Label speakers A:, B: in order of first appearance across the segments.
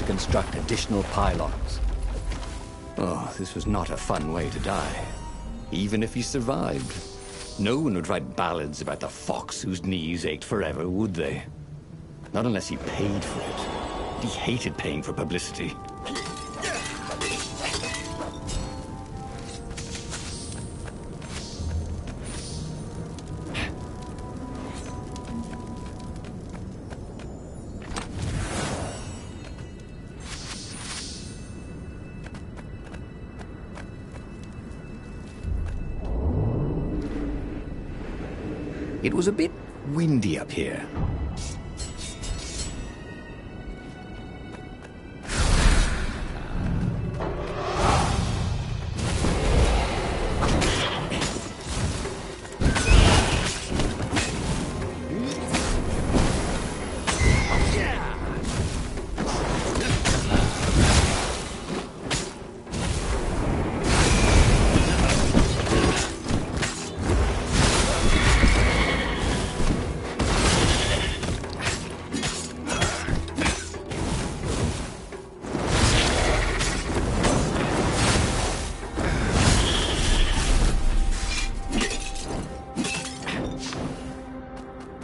A: construct additional pylons. Oh, this was not a fun way to die. Even if he survived, no one would write ballads about the fox whose knees ached forever, would they? Not unless he paid for it. He hated paying for publicity. It was a bit windy up here.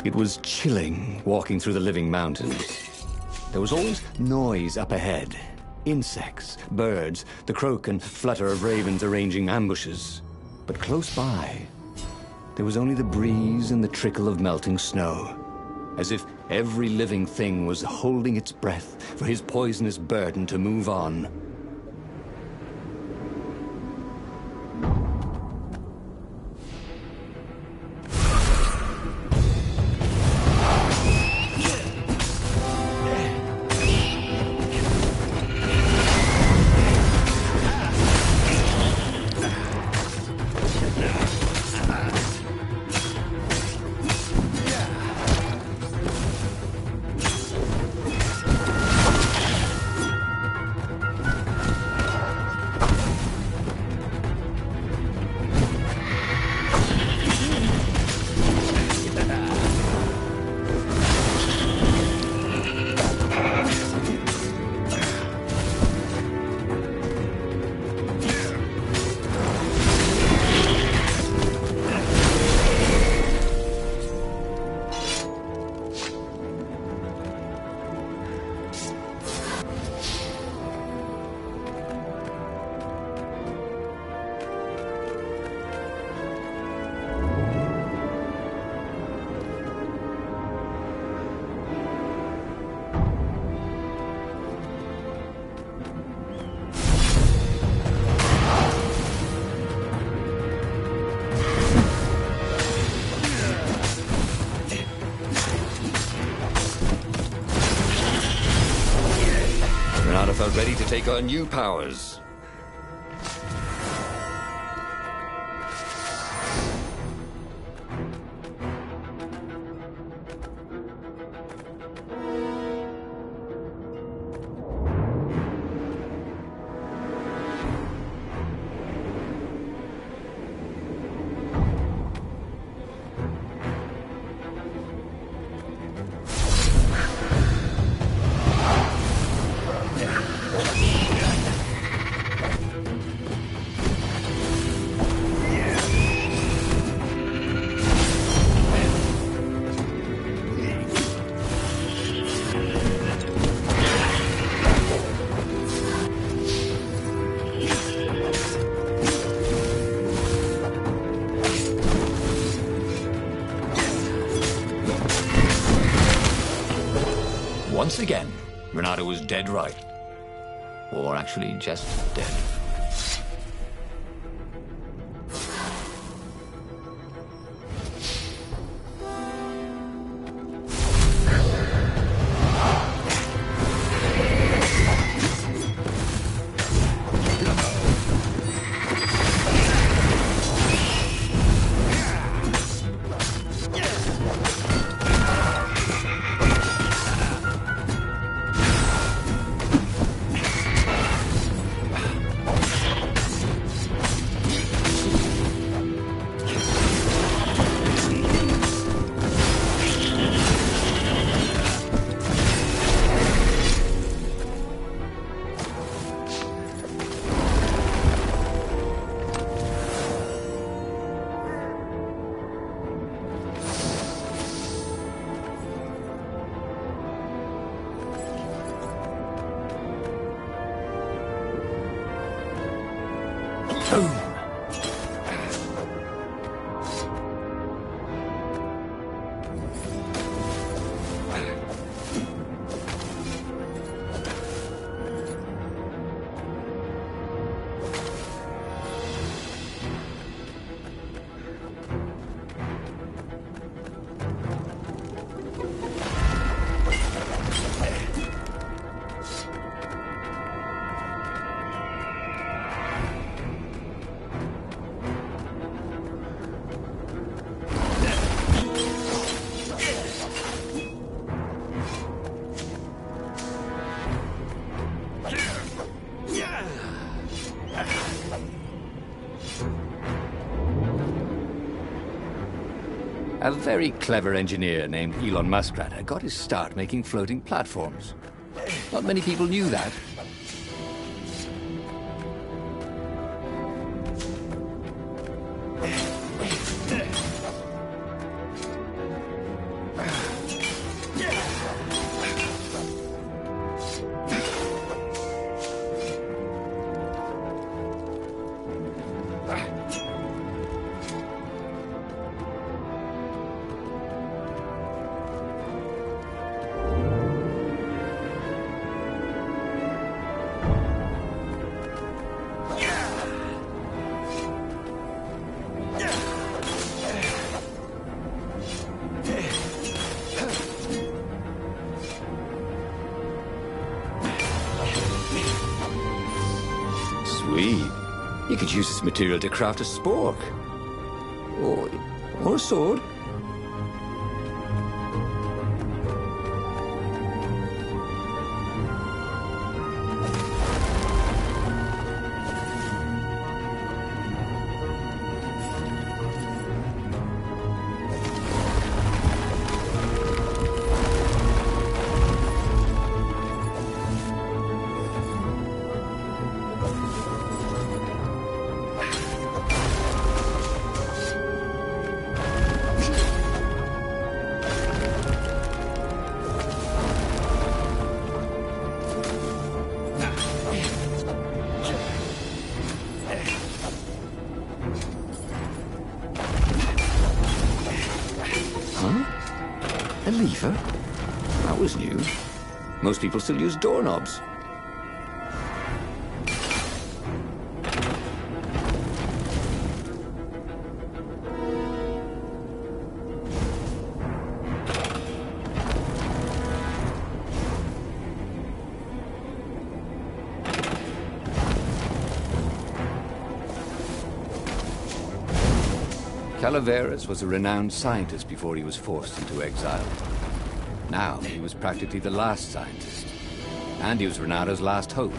A: It was chilling walking through the living mountains. There was always noise up ahead. Insects, birds, the croak and flutter of ravens arranging ambushes. But close by, there was only the breeze and the trickle of melting snow, as if every living thing was holding its breath for his poisonous burden to move on. Felt ready to take on new powers. Once again, Renato was dead right. Or actually just dead. Boom! A very clever engineer named Elon Muskrat got his start making floating platforms. Not many people knew that. Sweet. You could use this material to craft a spork. Or a sword. A lever? That was new. Most people still use doorknobs. Calaveras was a renowned scientist before he was forced into exile. Now, he was practically the last scientist. And he was Renato's last hope.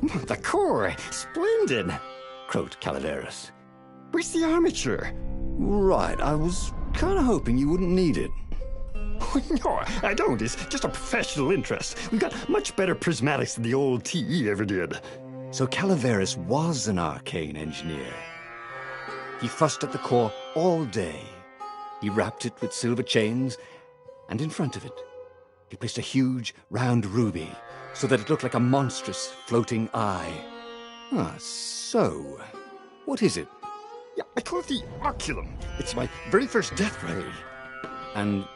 B: The core! Splendid!
A: croaked Calaveras.
B: Where's the armature?
A: Right, I was kind of hoping you wouldn't need it.
B: No, I don't. It's just a professional interest. We've got much better prismatics than the old TE ever did.
A: So Calaveras was an arcane engineer. He fussed at the core all day. He wrapped it with silver chains, and in front of it, he placed a huge, round ruby so that it looked like a monstrous, floating eye. So, what is it?
B: Yeah, I call it the oculum. It's my very first death ray.
A: And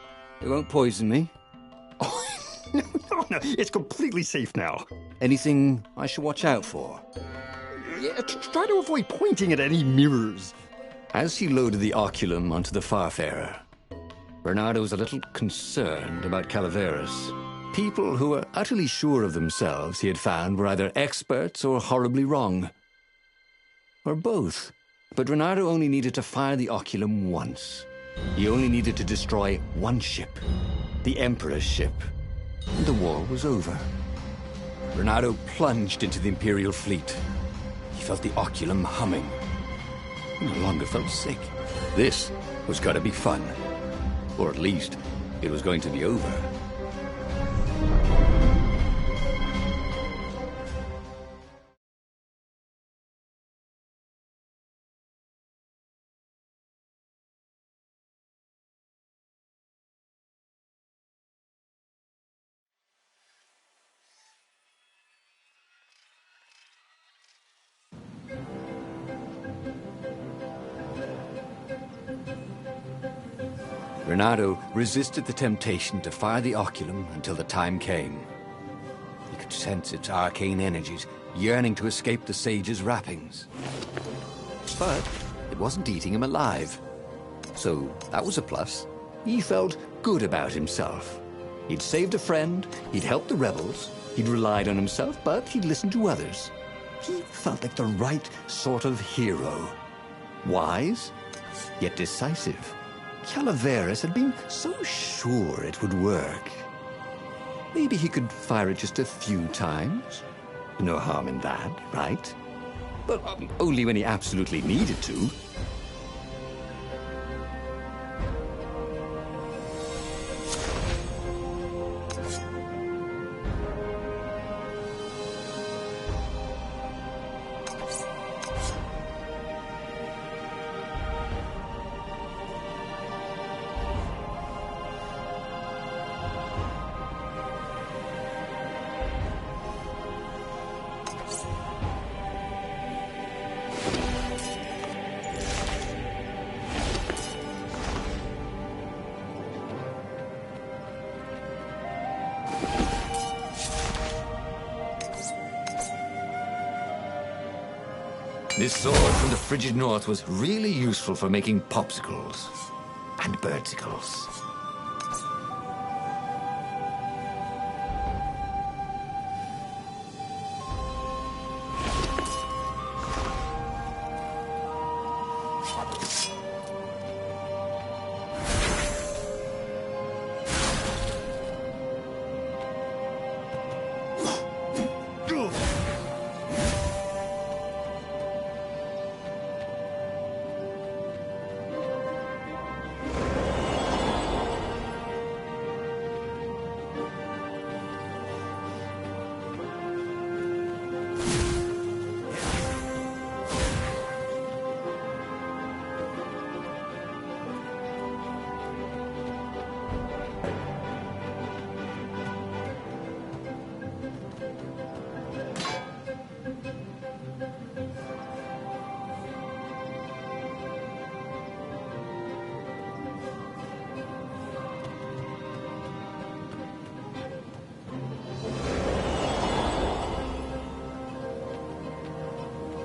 A: it won't poison me?
B: Oh, no, it's completely safe now.
A: Anything I should watch out for?
B: Yeah, try to avoid pointing at any mirrors.
A: As he loaded the oculum onto the Farfarer, Bernardo was a little concerned about Calaveras. People who were utterly sure of themselves, he had found, were either experts or horribly wrong. Or both. But Bernardo only needed to fire the oculum once. He only needed to destroy one ship, the Emperor's ship, and the war was over. Bernardo plunged into the Imperial fleet. He felt the oculum humming. He no longer felt sick. This was going to be fun. Or at least, it was going to be over. Bernardo resisted the temptation to fire the oculum until the time came. He could sense its arcane energies yearning to escape the sage's wrappings. But it wasn't eating him alive. So that was a plus. He felt good about himself. He'd saved a friend, he'd helped the rebels, he'd relied on himself, but he'd listened to others. He felt like the right sort of hero. Wise, yet decisive. Calaveras had been so sure it would work. Maybe he could fire it just a few times. No harm in that, right? But only when he absolutely needed to. This sword from the frigid north was really useful for making popsicles and birdsicles.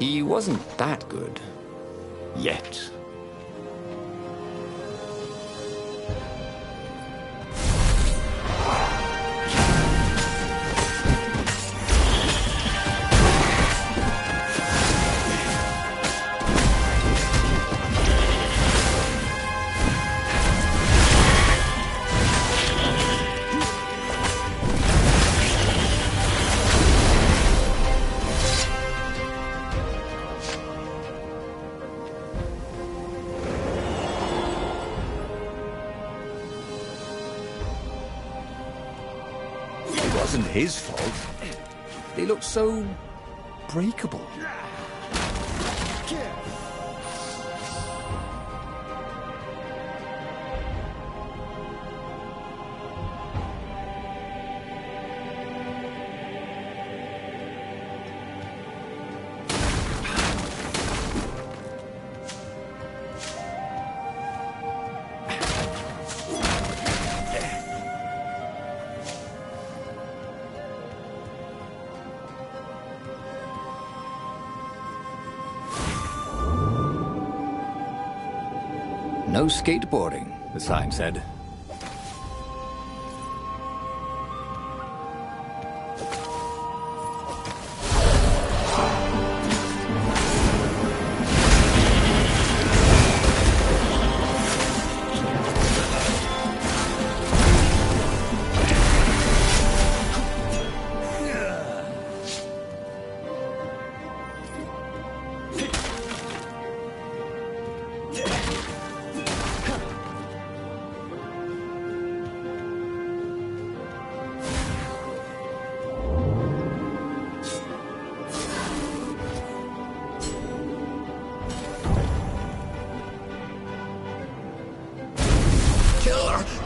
A: He wasn't that good. Yet. wasn't his fault. They looked so breakable. No skateboarding, the sign said.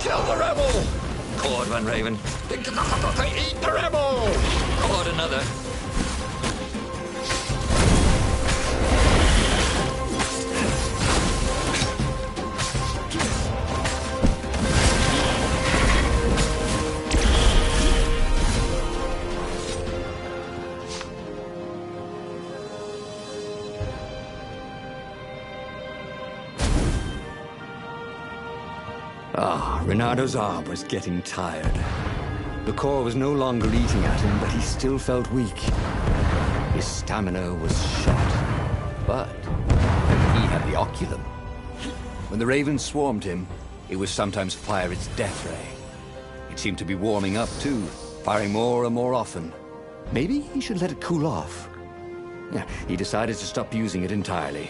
C: Kill the rebel!
A: Caught one, Raven.
C: Eat the rebel!
A: Caught another. Reynardo's arm was getting tired. The core was no longer eating at him, but he still felt weak. His stamina was shot, but he had the oculum. When the ravens swarmed him, it would sometimes fire its death ray. It seemed to be warming up too, firing more and more often. Maybe he should let it cool off. Yeah, he decided to stop using it entirely.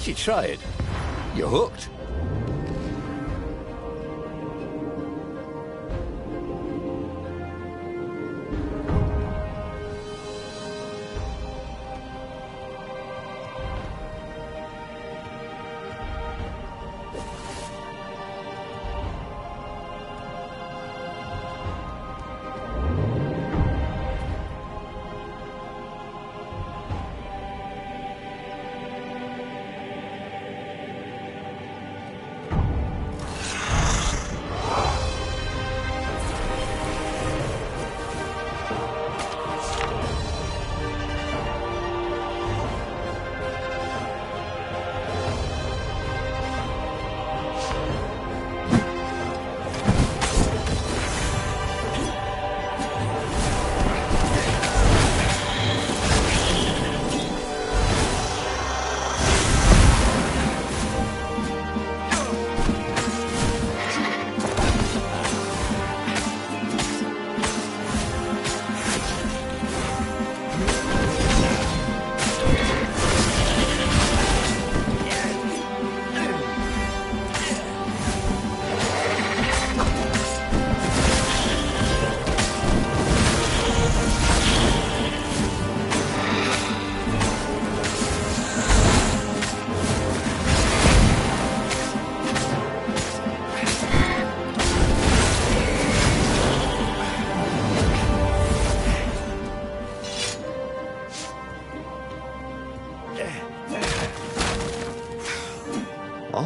A: You try it, you're hooked.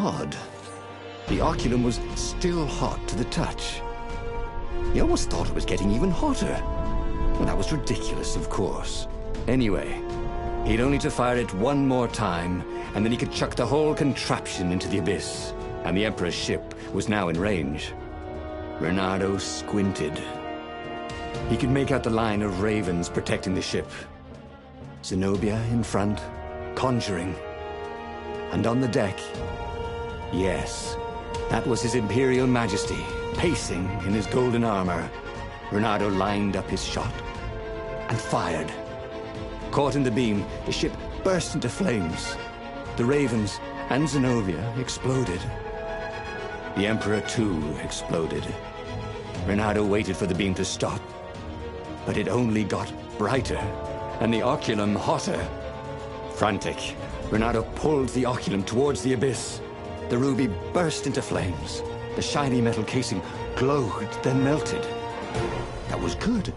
A: odd. The oculum was still hot to the touch. He almost thought it was getting even hotter. Well, that was ridiculous, of course. Anyway, he'd only to fire it one more time, and then he could chuck the whole contraption into the abyss, and the Emperor's ship was now in range. Reynardo squinted. He could make out the line of ravens protecting the ship. Zenobia in front, conjuring. And on the deck, yes, that was His Imperial Majesty, pacing in his golden armor. Reynardo lined up his shot and fired. Caught in the beam, the ship burst into flames. The ravens and Zenobia exploded. The Emperor, too, exploded. Reynardo waited for the beam to stop, but it only got brighter, and the oculum hotter. Frantic, Reynardo pulled the oculum towards the abyss. The ruby burst into flames. The shiny metal casing glowed, then melted. That was good.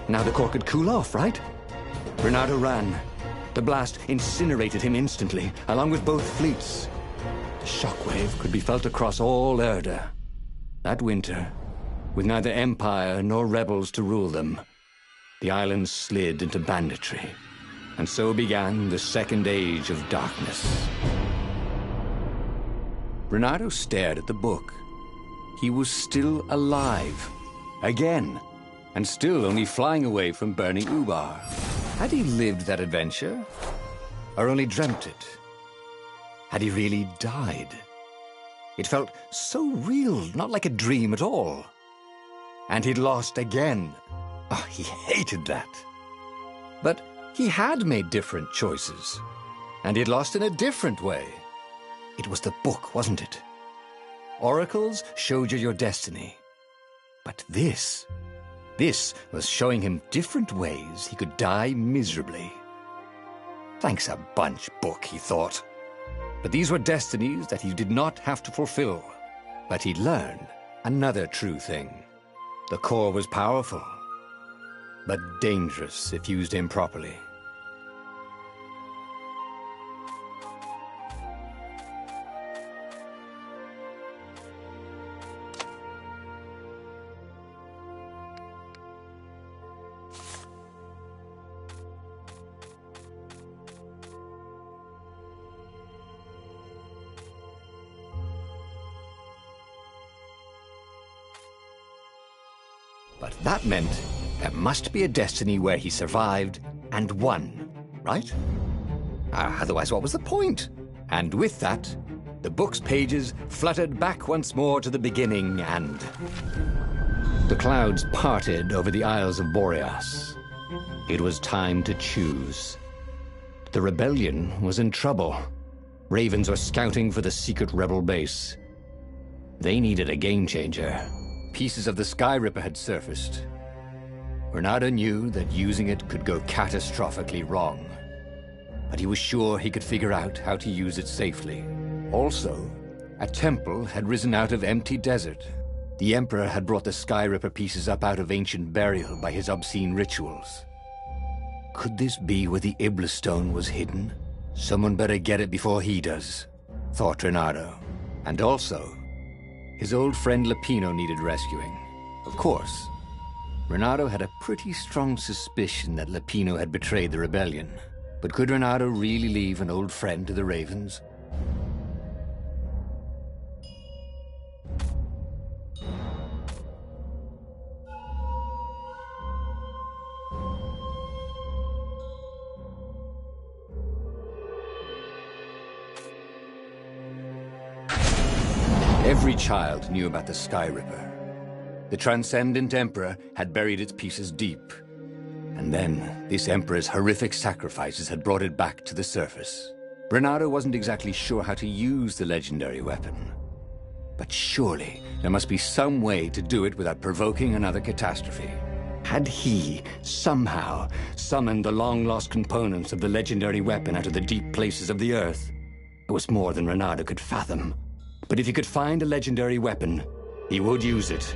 A: Now the core could cool off, right? Reynardo ran. The blast incinerated him instantly, along with both fleets. The shockwave could be felt across all Erda. That winter, with neither Empire nor rebels to rule them, the islands slid into banditry. And so began the Second Age of Darkness. Reynardo stared at the book. He was still alive. Again. And still only flying away from burning Ubar. Had he lived that adventure? Or only dreamt it? Had he really died? It felt so real, not like a dream at all. And he'd lost again. Oh, he hated that. But he had made different choices. And he'd lost in a different way. It was the book, wasn't it? Oracles showed you your destiny. But this was showing him different ways he could die miserably. Thanks a bunch, book, he thought. But these were destinies that he did not have to fulfill. But he'd learn another true thing. The core was powerful, but dangerous if used improperly. But that meant there must be a destiny where he survived and won, right? Otherwise, what was the point? And with that, the book's pages fluttered back once more to the beginning, and the clouds parted over the Isles of Boreas. It was time to choose. The rebellion was in trouble. Ravens were scouting for the secret rebel base. They needed a game-changer. Pieces of the Sky Ripper had surfaced. Reynardo knew that using it could go catastrophically wrong, but he was sure he could figure out how to use it safely. Also, a temple had risen out of empty desert. The Emperor had brought the Sky Ripper pieces up out of ancient burial by his obscene rituals. Could this be where the Iblis stone was hidden? Someone better get it before he does, thought Reynardo. And also, his old friend Lapino needed rescuing. Of course, Reynardo had a pretty strong suspicion that Lapino had betrayed the rebellion. But could Reynardo really leave an old friend to the Ravens? Every child knew about the Sky Ripper. The Transcendent Emperor had buried its pieces deep. And then, this Emperor's horrific sacrifices had brought it back to the surface. Reynardo wasn't exactly sure how to use the legendary weapon. But surely, there must be some way to do it without provoking another catastrophe. Had he, somehow, summoned the long-lost components of the legendary weapon out of the deep places of the Earth? It was more than Reynardo could fathom. But if he could find a legendary weapon, he would use it.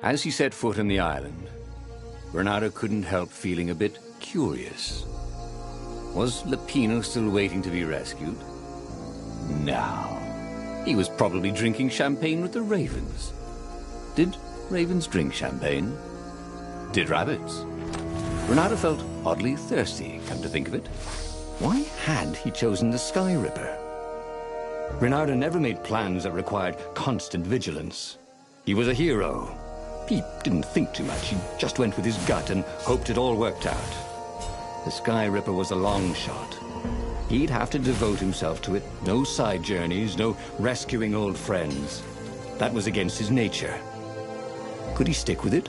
A: As he set foot on the island, Bernardo couldn't help feeling a bit curious. Was Lapino still waiting to be rescued? No. He was probably drinking champagne with the ravens. Did ravens drink champagne? Did rabbits? Bernardo felt oddly thirsty, come to think of it. Why had he chosen the Sky Ripper? Bernardo never made plans that required constant vigilance. He was a hero. He didn't think too much. He just went with his gut and hoped it all worked out. The Sky Ripper was a long shot. He'd have to devote himself to it. No side journeys, no rescuing old friends. That was against his nature. Could he stick with it?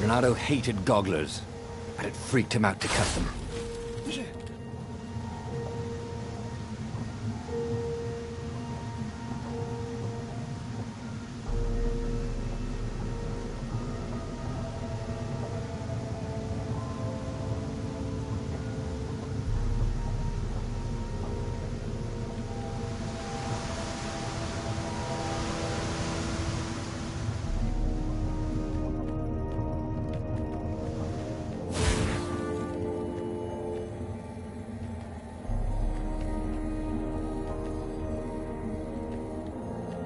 A: Bernardo hated gogglers, but it freaked him out to cut them.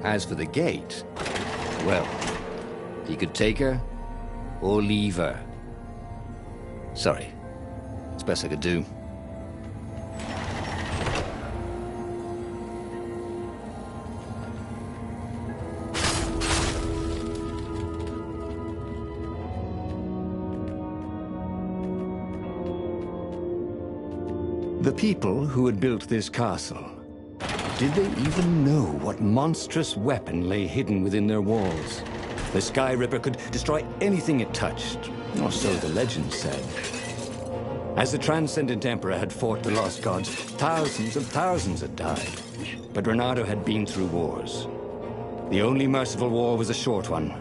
A: As for the gate, well, he could take her or leave her. Sorry, it's best I could do. The people who had built this castle, did they even know what monstrous weapon lay hidden within their walls? The Sky Ripper could destroy anything it touched, or so the legend said. As the Transcendent Emperor had fought the Lost Gods, thousands and thousands had died. But Bernardo had been through wars. The only merciful war was a short one.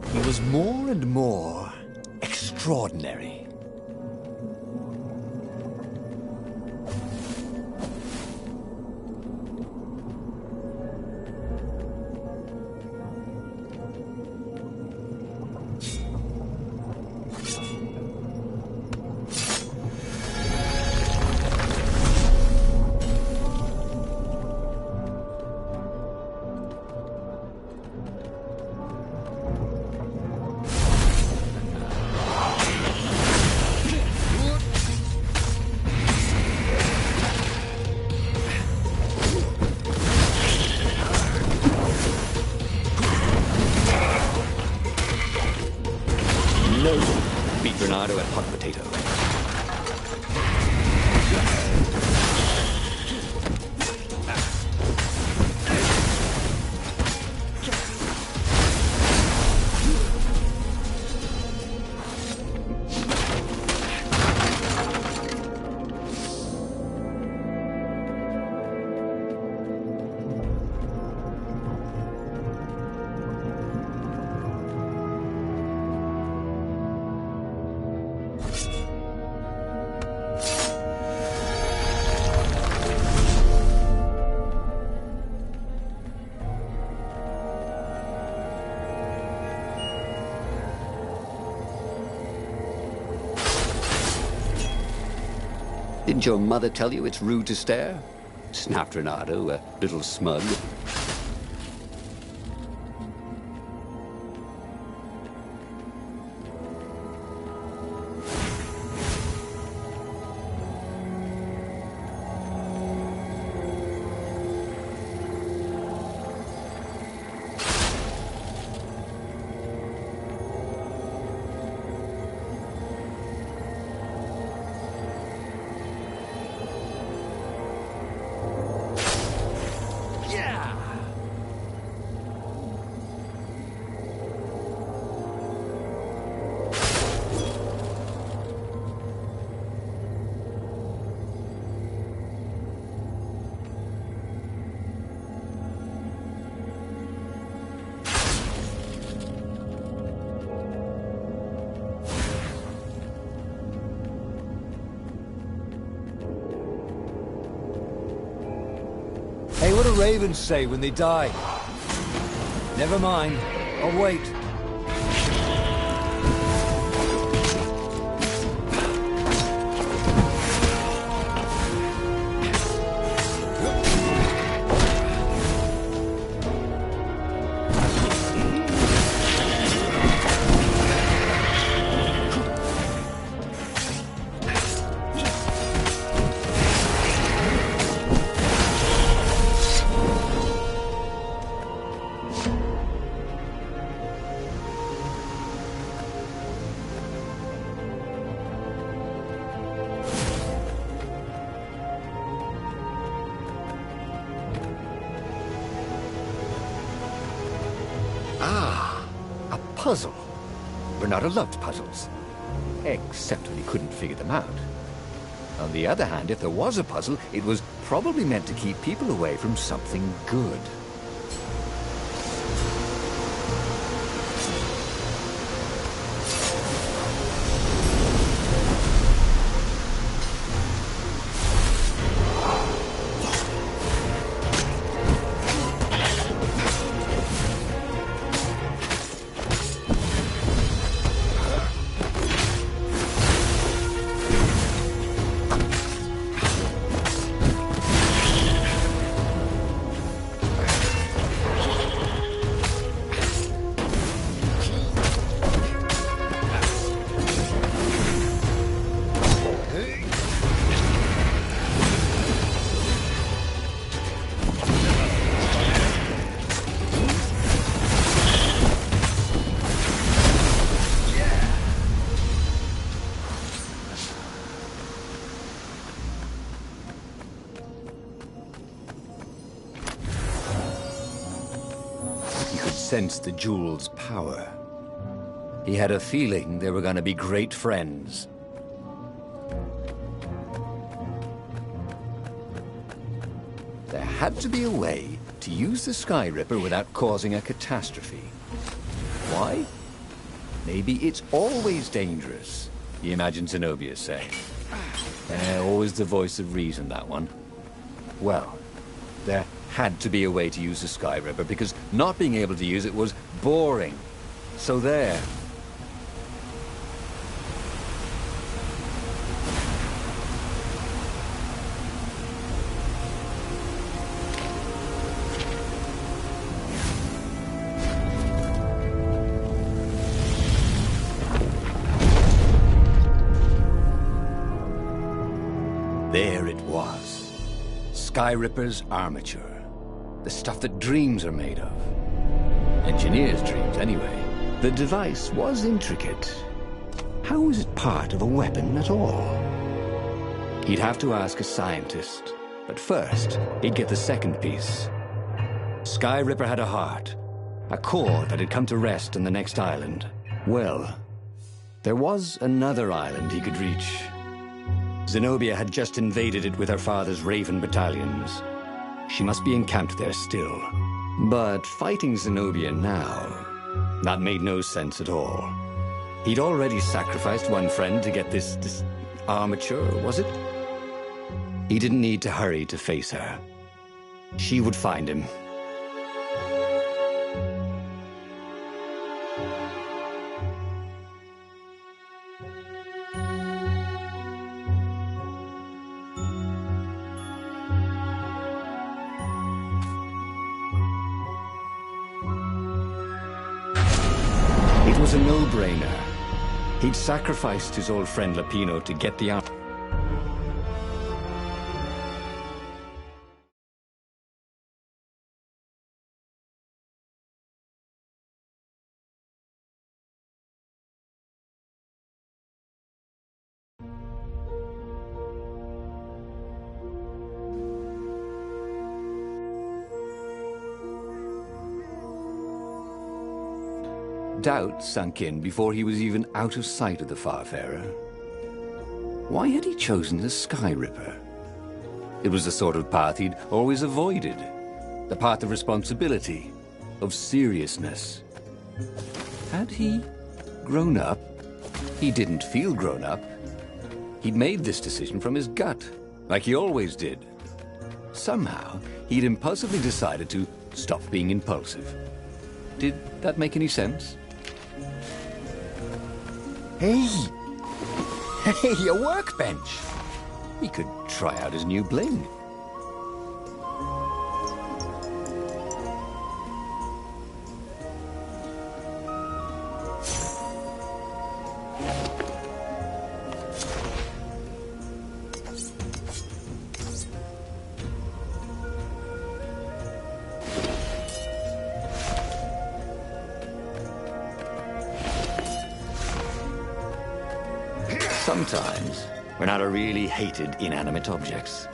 A: It was more and more extraordinary. No. Beat Bernardo at hot potato.
D: Didn't your mother tell you it's rude to stare? Snapped Renato, a little smug.
E: Hey, what do ravens say when they die? Never mind. I'll wait.
F: A puzzle. Bernardo loved puzzles. Except when he couldn't figure them out. On the other hand, if there was a puzzle, it was probably meant to keep people away from something good.
A: Sensed the jewel's power. He had a feeling they were going to be great friends. There had to be a way to use the Sky Ripper without causing a catastrophe. Why? Maybe it's always dangerous, he imagined Zenobia saying. Always the voice of reason, that one. Well, there had to be a way to use the Sky Ripper, because not being able to use it was boring. So there. There it was. Sky Ripper's armature. The stuff that dreams are made of. Engineers' dreams, anyway. The device was intricate, how was it part of a weapon at all? He'd have to ask a scientist, but first, he'd get the second piece. Sky Ripper had a heart, a core that had come to rest on the next island. Well, there was another island he could reach. Zenobia had just invaded it with her father's Raven battalions. She must be encamped there still. But fighting Zenobia now, that made no sense at all. He'd already sacrificed one friend to get this armature, was it? He didn't need to hurry to face her. She would find him. It was a no-brainer. He'd sacrificed his old friend Lapino to get the armor. Doubt sunk in before he was even out of sight of the Farfarer. Why had he chosen the Sky Ripper? It was the sort of path he'd always avoided. The path of responsibility, of seriousness. Had he grown up? He didn't feel grown up. He'd made this decision from his gut, like he always did. Somehow, he'd impulsively decided to stop being impulsive. Did that make any sense?
F: Hey! Hey, a workbench!
A: He could try out his new bling. Sometimes, we're not really hated inanimate objects.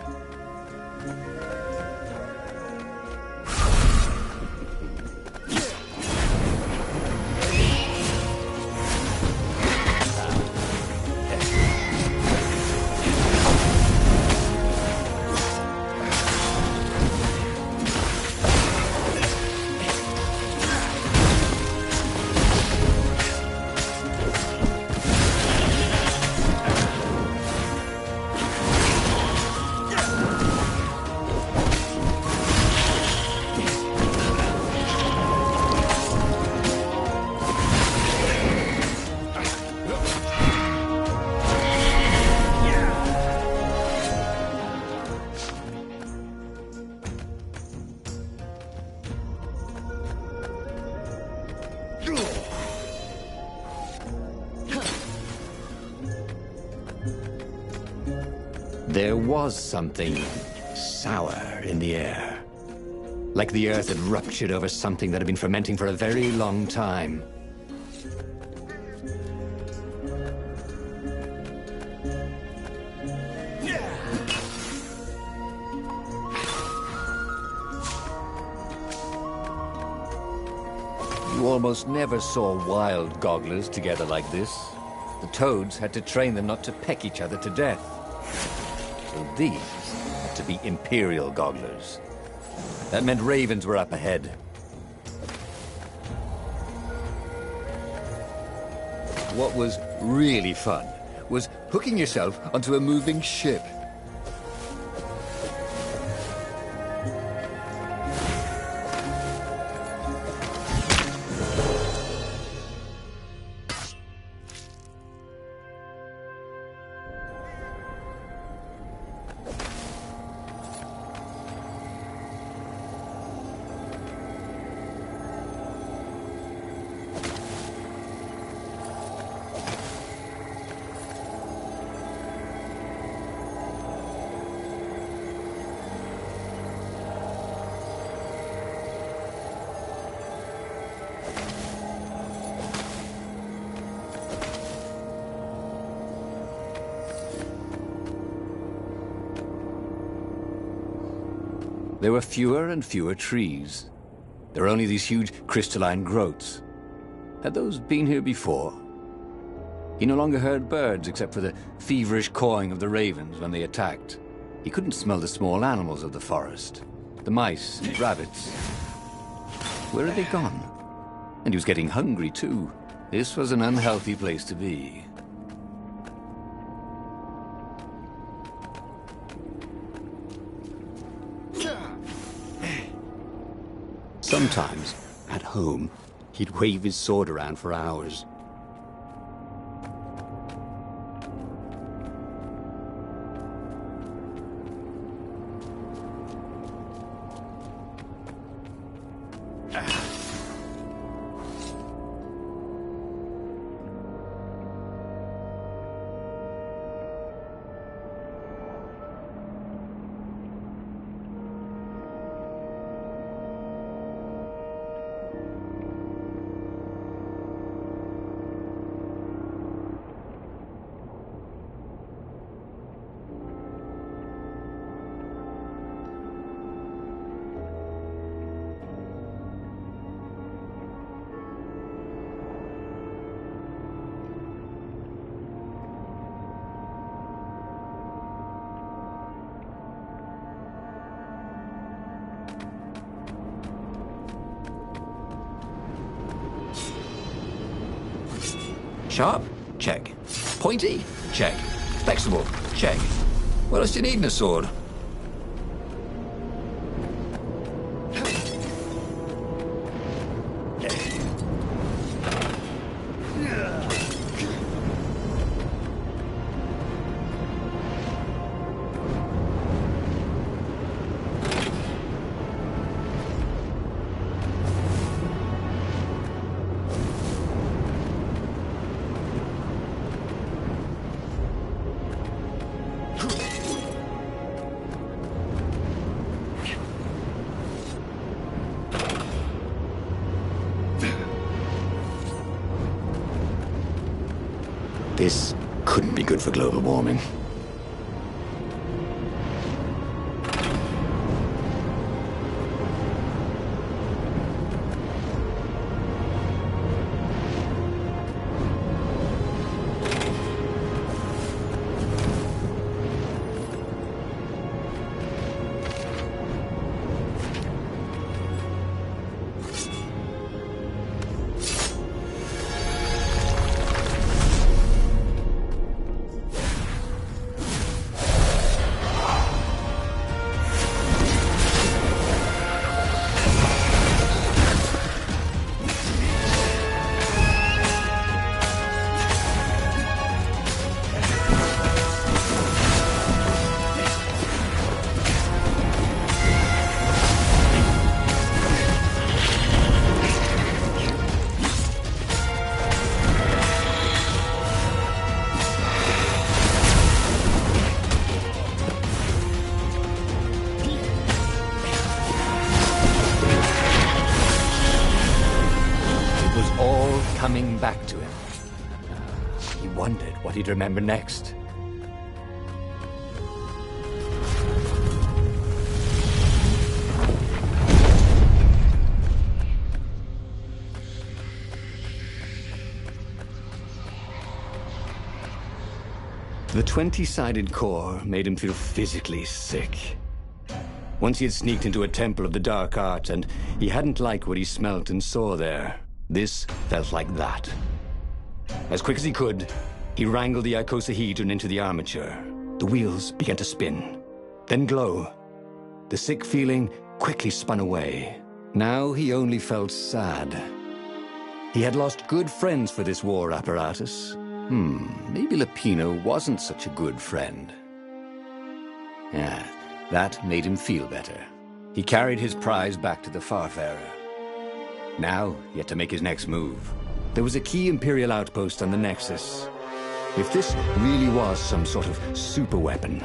A: There was something sour in the air. Like the earth had ruptured over something that had been fermenting for a very long time.
F: You almost never saw wild gogglers together like this. The toads had to train them not to peck each other to death. So these had to be Imperial gogglers. That meant ravens were up ahead. What was really fun was hooking yourself onto a moving ship.
A: There were fewer and fewer trees. There were only these huge crystalline growths. Had those been here before? He no longer heard birds except for the feverish cawing of the ravens when they attacked. He couldn't smell the small animals of the forest. The mice and rabbits. Where had they gone? And he was getting hungry too. This was an unhealthy place to be.
D: Sometimes, at home, he'd wave his sword around for hours.
F: Sharp? Check. Pointy? Check. Flexible? Check. What else do you need in a sword?
A: This couldn't be good for global warming. Coming back to him. He wondered what he'd remember next. The 20-sided core made him feel physically sick. Once he had sneaked into a temple of the dark arts, and he hadn't liked what he smelt and saw there. This felt like that. As quick as he could, he wrangled the icosahedron into the armature. The wheels began to spin, then glow. The sick feeling quickly spun away. Now he only felt sad. He had lost good friends for this war apparatus. Maybe Lapino wasn't such a good friend. Yeah, that made him feel better. He carried his prize back to the Farfarer. Now, he had to make his next move. There was a key Imperial outpost on the Nexus. If this really was some sort of super weapon,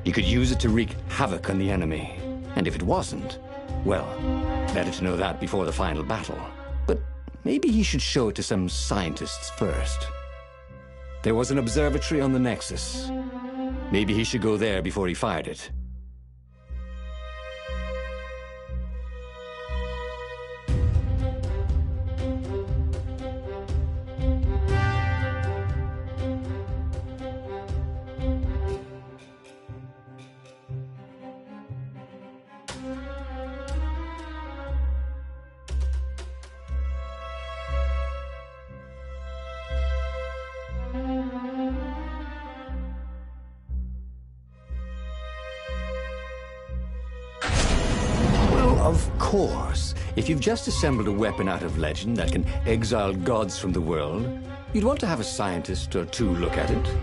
A: he could use it to wreak havoc on the enemy. And if it wasn't, well, better to know that before the final battle. But maybe he should show it to some scientists first. There was an observatory on the Nexus. Maybe he should go there before he fired it. course, if you've just assembled a weapon out of legend that can exile gods from the world, you'd want to have a scientist or two look at it.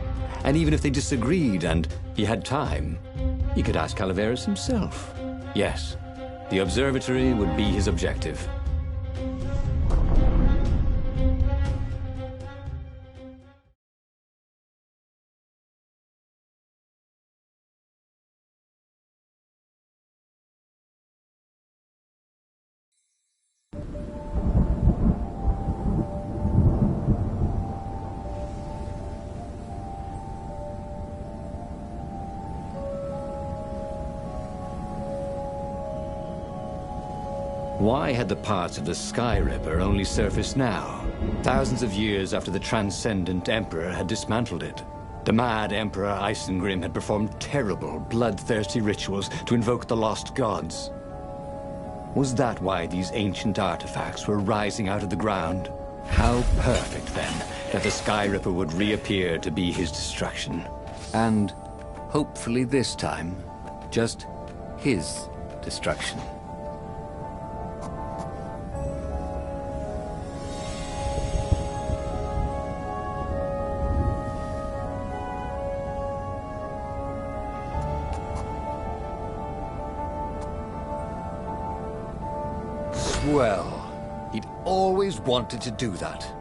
A: And even if they disagreed and he had time, you could ask Calaveras himself. Yes, the observatory would be his objective. Why had the parts of the Sky Ripper only surfaced now, thousands of years after the Transcendent Emperor had dismantled it? The mad Emperor Isengrim had performed terrible, bloodthirsty rituals to invoke the lost gods. Was that why these ancient artifacts were rising out of the ground? How perfect, then, that the Sky Ripper would reappear to be his destruction. And, hopefully this time, just his destruction.
F: Well, he'd always wanted to do that.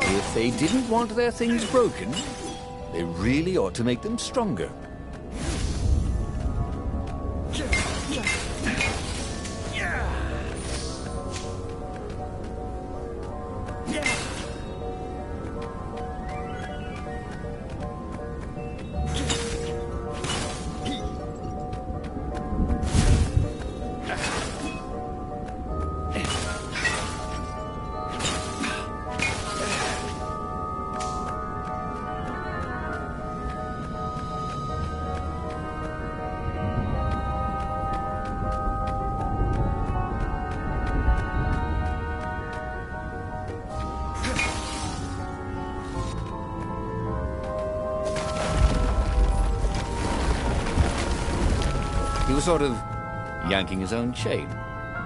F: If they didn't want their things broken, they really ought to make them stronger. He was sort of yanking his own chain,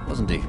F: wasn't he?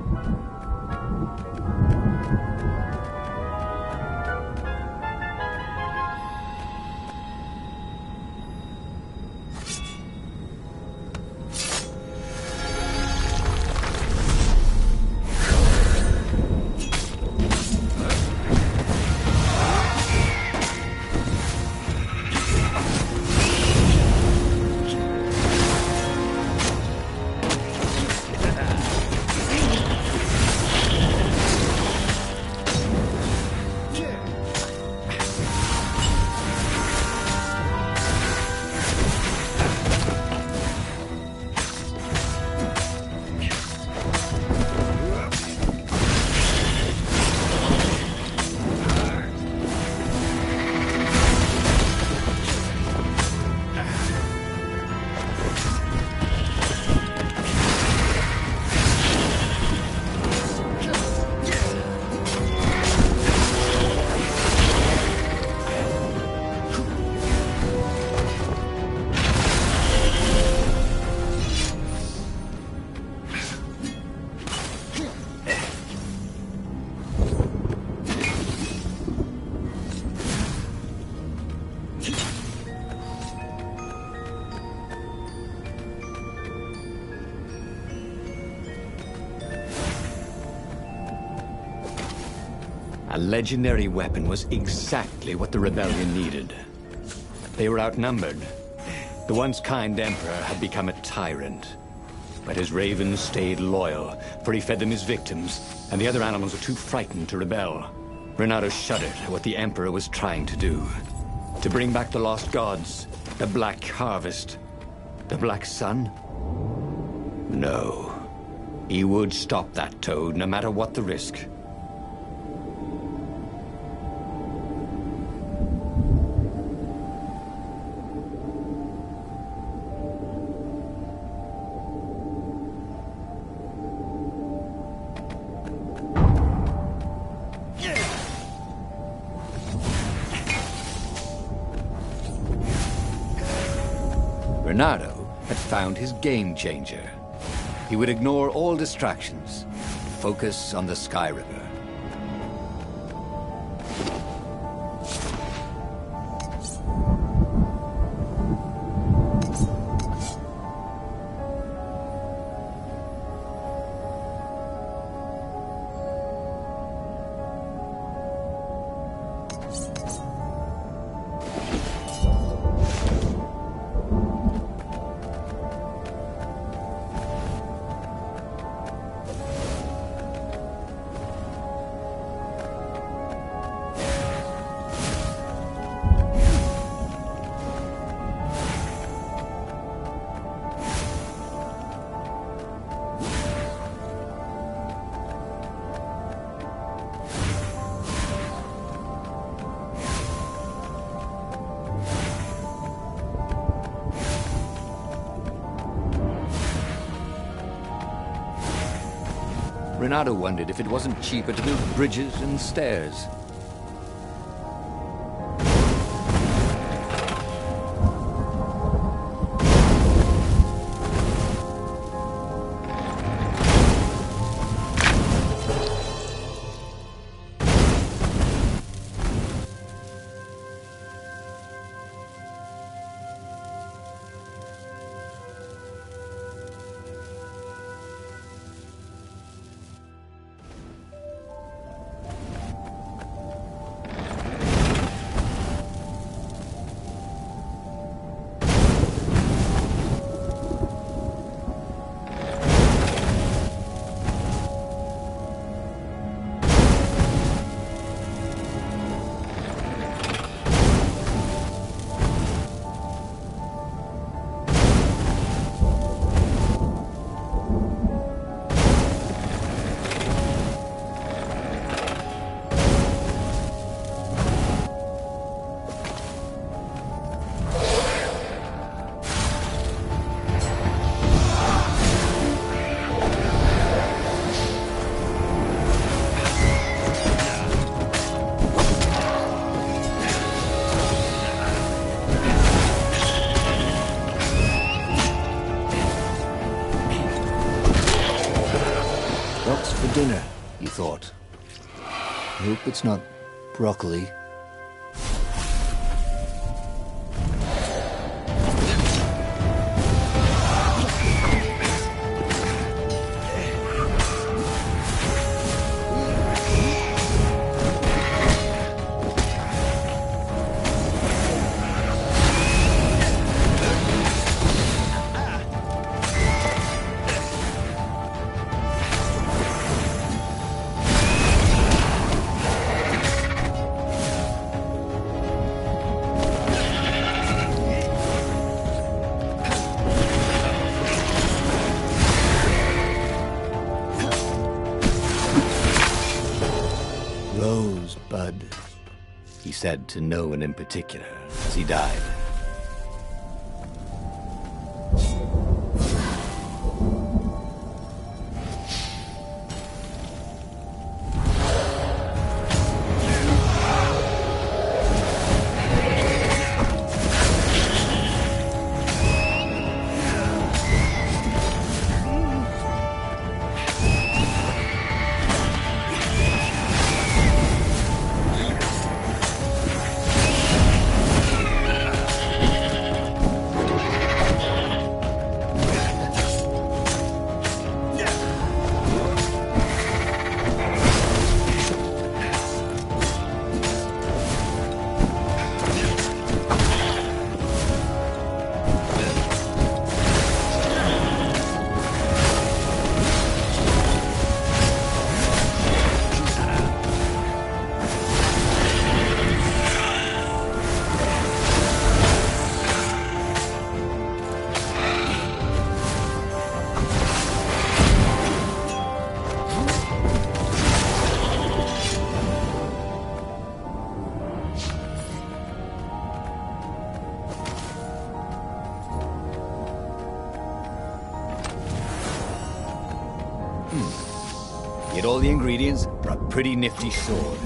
F: A legendary weapon was exactly what the rebellion needed. They were outnumbered. The once kind emperor had become a tyrant. But his ravens stayed loyal, for he fed them his victims, and the other animals were too frightened to rebel.
A: Renato shuddered at what the Emperor was trying to do. To bring back the lost gods, the Black Harvest, the Black Sun? No. He would stop that toad, no matter what the risk.
F: Renato had found his game changer. He would ignore all distractions, focus on the Sky River. Renato wondered if it wasn't cheaper to build bridges and stairs.
E: What's for dinner, you thought? Hope it's not broccoli. Rosebud, he said to no one in particular as he died. all the ingredients for a pretty nifty sword.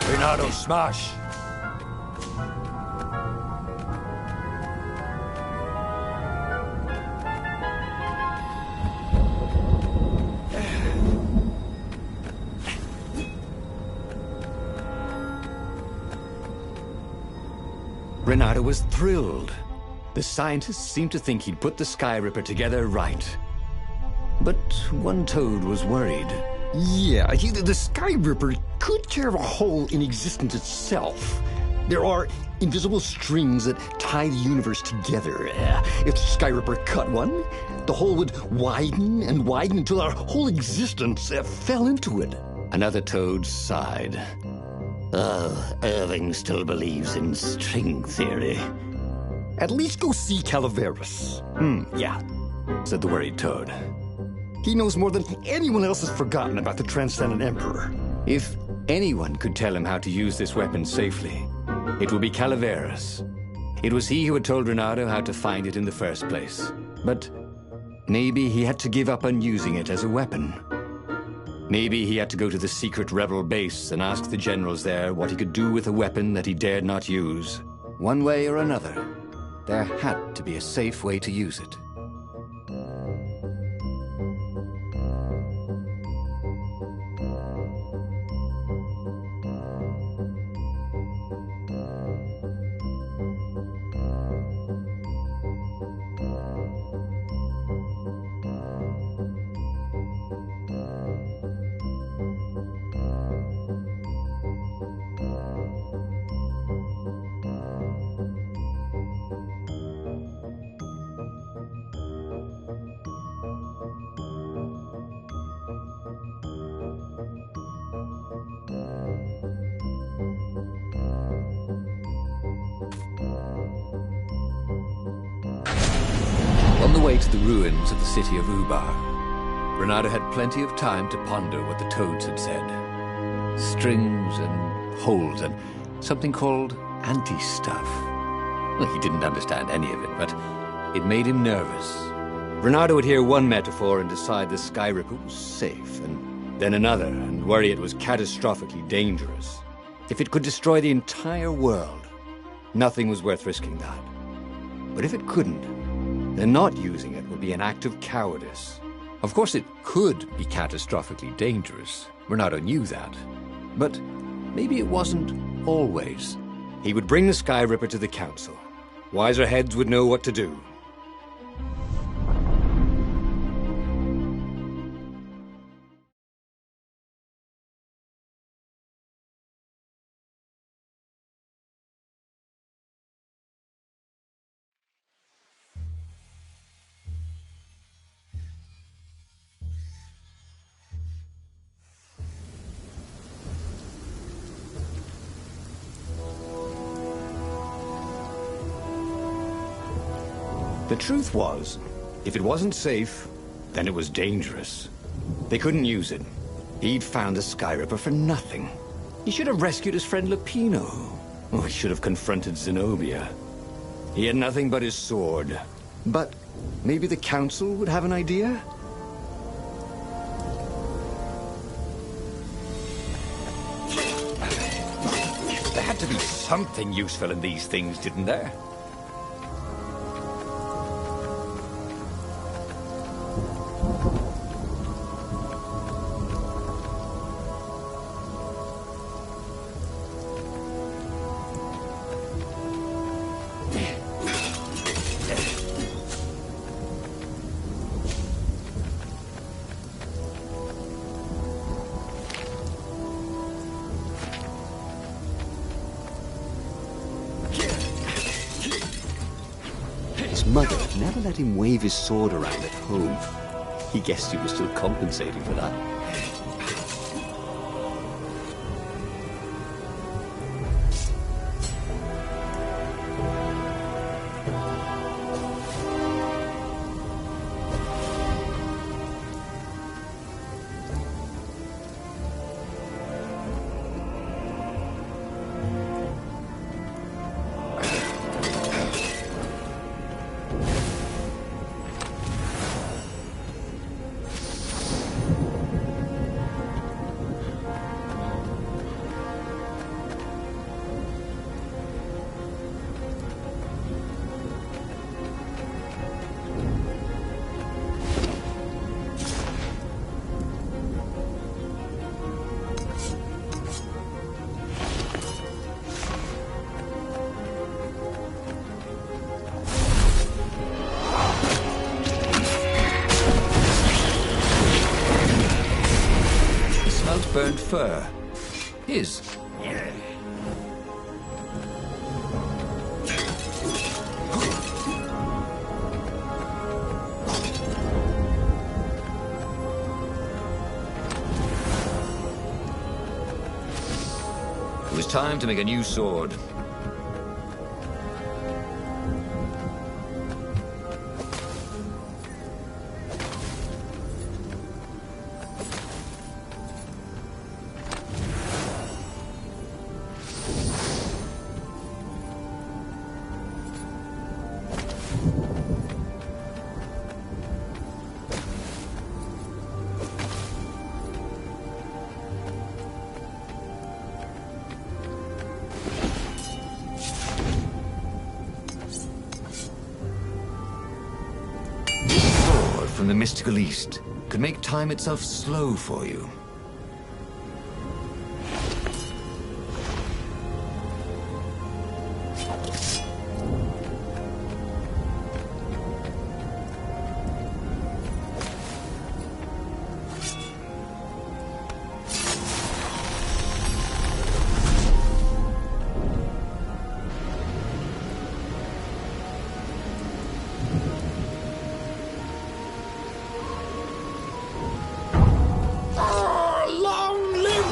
E: Bernardo, smash!
A: Renato was thrilled. The scientists seemed to think he'd put the Sky Ripper together right. But one toad was worried.
B: Yeah, the Sky Ripper could tear a hole in existence itself. There are invisible strings that tie the universe together. If the Sky Ripper cut one, the hole would widen and widen until our whole existence fell into it.
A: Another toad sighed. Oh, Irving still believes in string theory.
B: At least go see Calaveras.
A: Yeah, said the worried toad.
B: He knows more than anyone else has forgotten about the Transcendent Emperor.
A: If anyone could tell him how to use this weapon safely, it would be Calaveras. It was he who had told Renato how to find it in the first place. But maybe he had to give up on using it as a weapon. Maybe he had to go to the secret rebel base and ask the generals there what he could do with a weapon that he dared not use. One way or another, there had to be a safe way to use it. On the way to the ruins of the city of Ubar, Renato had plenty of time to ponder what the toads had said. Strings and holes and something called anti-stuff. Well, he didn't understand any of it, but it made him nervous. Renato would hear one metaphor and decide the Sky Ripper was safe, and then another, and worry it was catastrophically dangerous. If it could destroy the entire world, nothing was worth risking that. But if it couldn't, then not using it would be an act of cowardice. Of course, it could be catastrophically dangerous. Renato knew that. But maybe it wasn't always. He would bring the Sky Ripper to the council. Wiser heads would know what to do. The truth was, if it wasn't safe, then it was dangerous. They couldn't use it. He'd found the Sky Ripper for nothing. He should have rescued his friend Lupino. Oh, he should have confronted Zenobia. He had nothing but his sword. But maybe the council would have an idea?
F: something useful in these things, didn't there?
D: His mother never let him wave his sword around at home. He guessed he was still compensating for that. Burnt fur. His. It was time to make a new sword. From the mystical East could make time itself slow for you.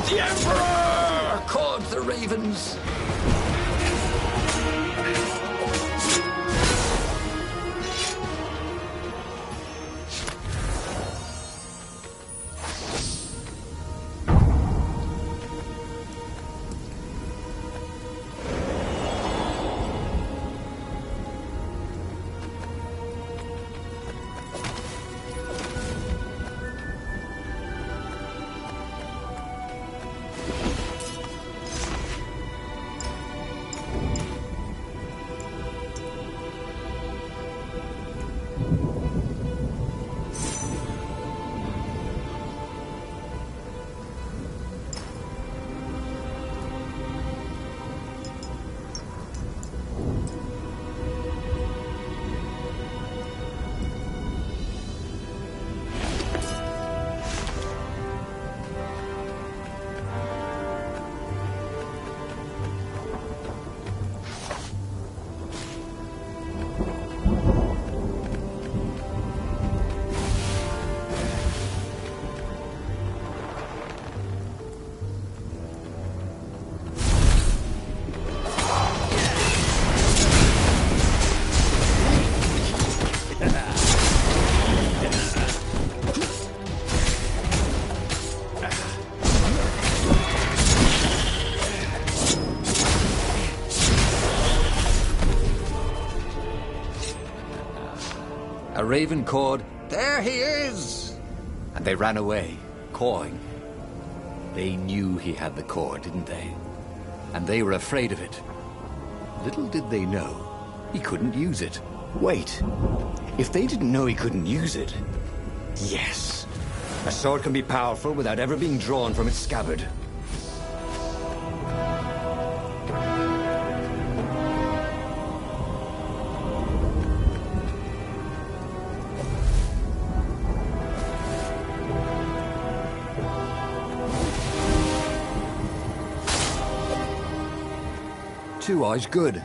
C: The Emperor!
F: Caught the ravens. A raven cawed, "There he is!" And they ran away, cawing. They knew he had the cord, didn't they? And they were afraid of it. Little did they know, he couldn't use it.
A: Wait. If they didn't know he couldn't use it... Yes. A sword can be powerful without ever being drawn from its scabbard.
F: Two eyes good.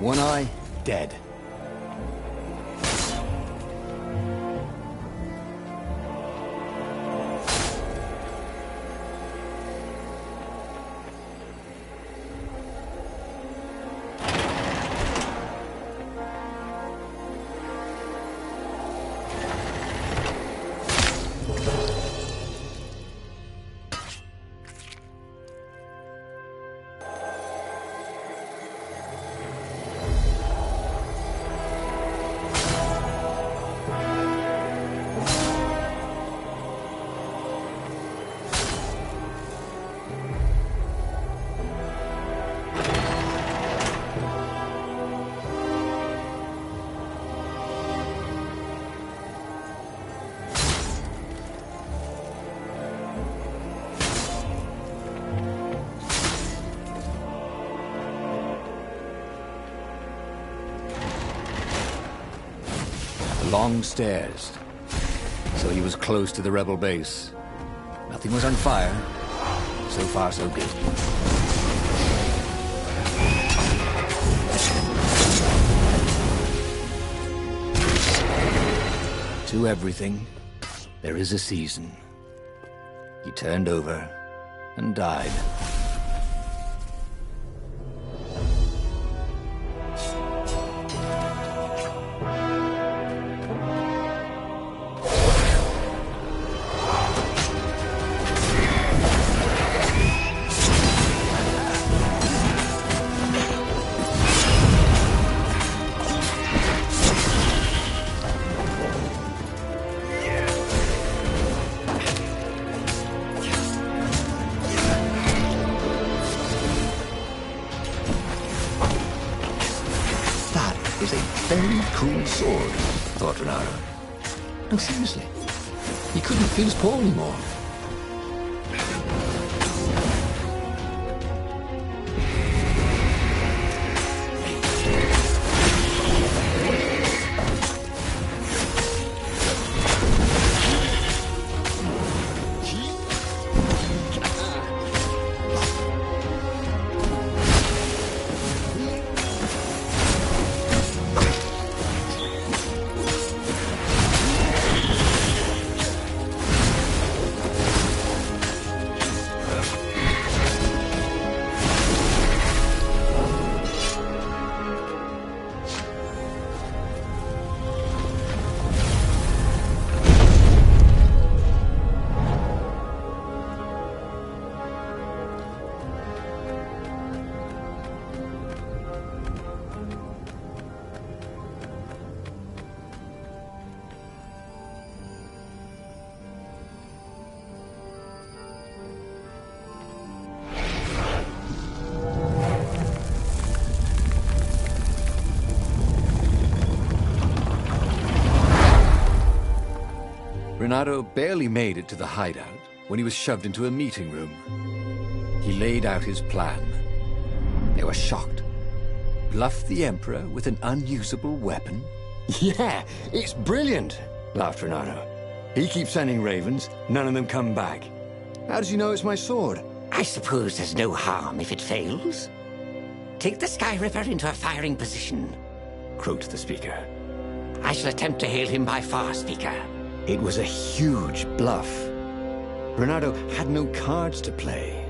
F: One eye dead. Long stairs. So he was close to the rebel base. Nothing was on fire. So far, so good. To everything, there is a season. He turned over and died.
B: Is a very cool sword, thought Renato. No, seriously. He couldn't feel his paw anymore.
F: Renato barely made it to the hideout when he was shoved into a meeting room. He laid out his plan. They were shocked. Bluff the Emperor with an unusable weapon?
A: Yeah, it's brilliant, laughed Renato. He keeps sending ravens, none of them come back. How does he know it's my sword?
G: I suppose there's no harm if it fails. Take the Sky Ripper into a firing position,
A: Croaked the speaker.
G: I shall attempt to hail him by far, Speaker.
A: It was a huge bluff. Renato had no cards to play.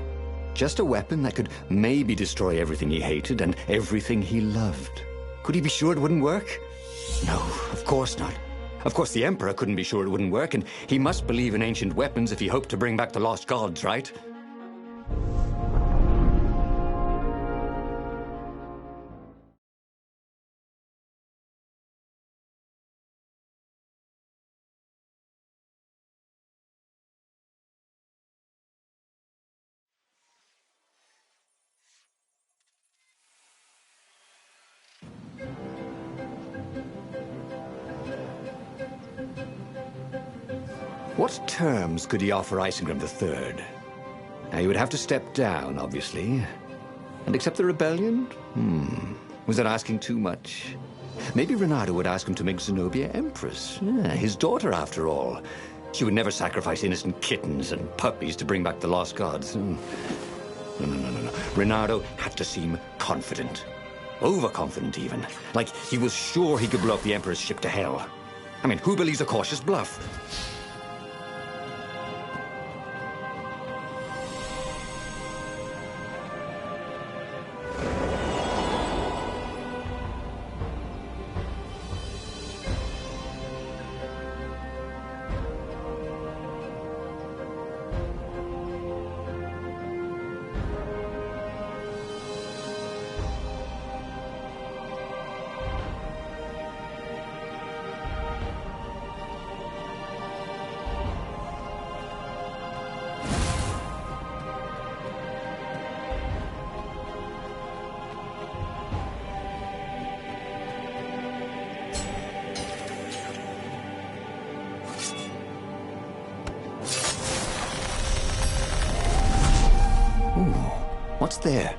A: Just a weapon that could maybe destroy everything he hated and everything he loved. Could he be sure it wouldn't work? No, of course not. Of course the Emperor couldn't be sure it wouldn't work, and he must believe in ancient weapons if he hoped to bring back the lost gods, right? What terms could he offer Isengrim III? Now, he would have to step down, obviously. And accept the rebellion? Was that asking too much? Maybe Renato would ask him to make Zenobia Empress. Yeah, his daughter, after all. She would never sacrifice innocent kittens and puppies to bring back the lost gods. No. Renato had to seem confident. Overconfident, even. Like he was sure he could blow up the Emperor's ship to hell. I mean, who believes a cautious bluff? What's there?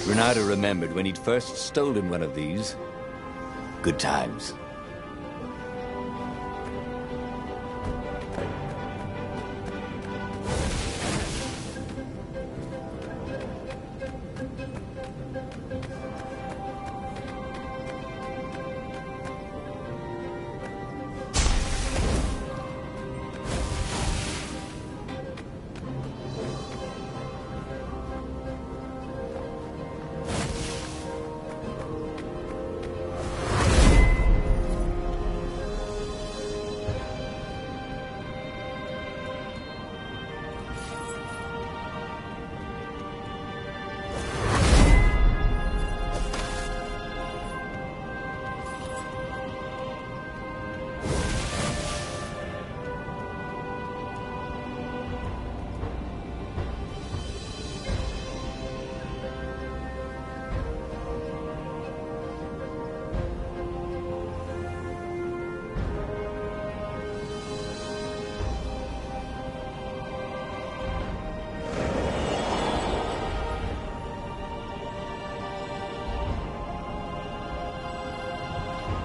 A: Renato remembered when he'd first stolen one of these. Good times.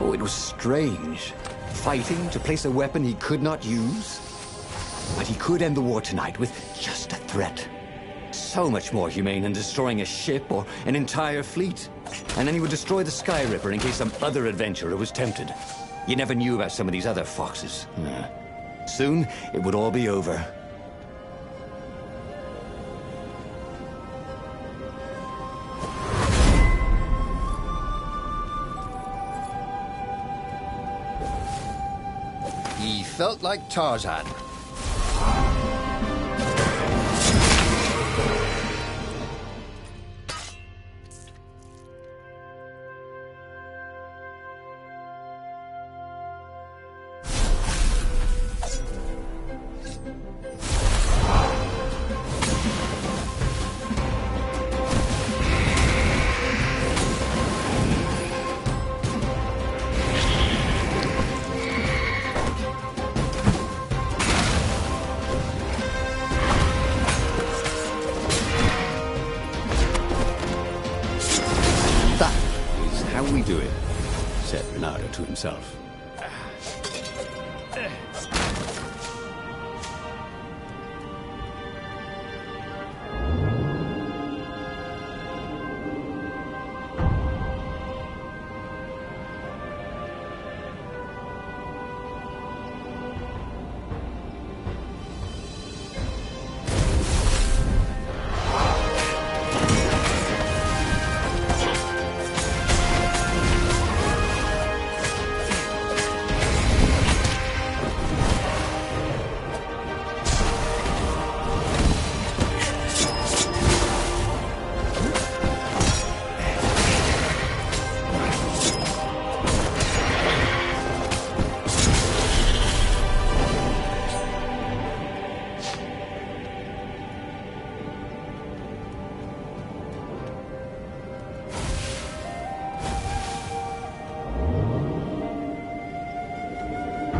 A: Oh, it was strange. Fighting to place a weapon he could not use. But he could end the war tonight with just a threat. So much more humane than destroying a ship or an entire fleet. And then he would destroy the Sky Ripper in case some other adventurer was tempted. You never knew about some of these other foxes. Soon, it would all be over.
F: He felt like Tarzan.
D: We do it, said Renato to himself.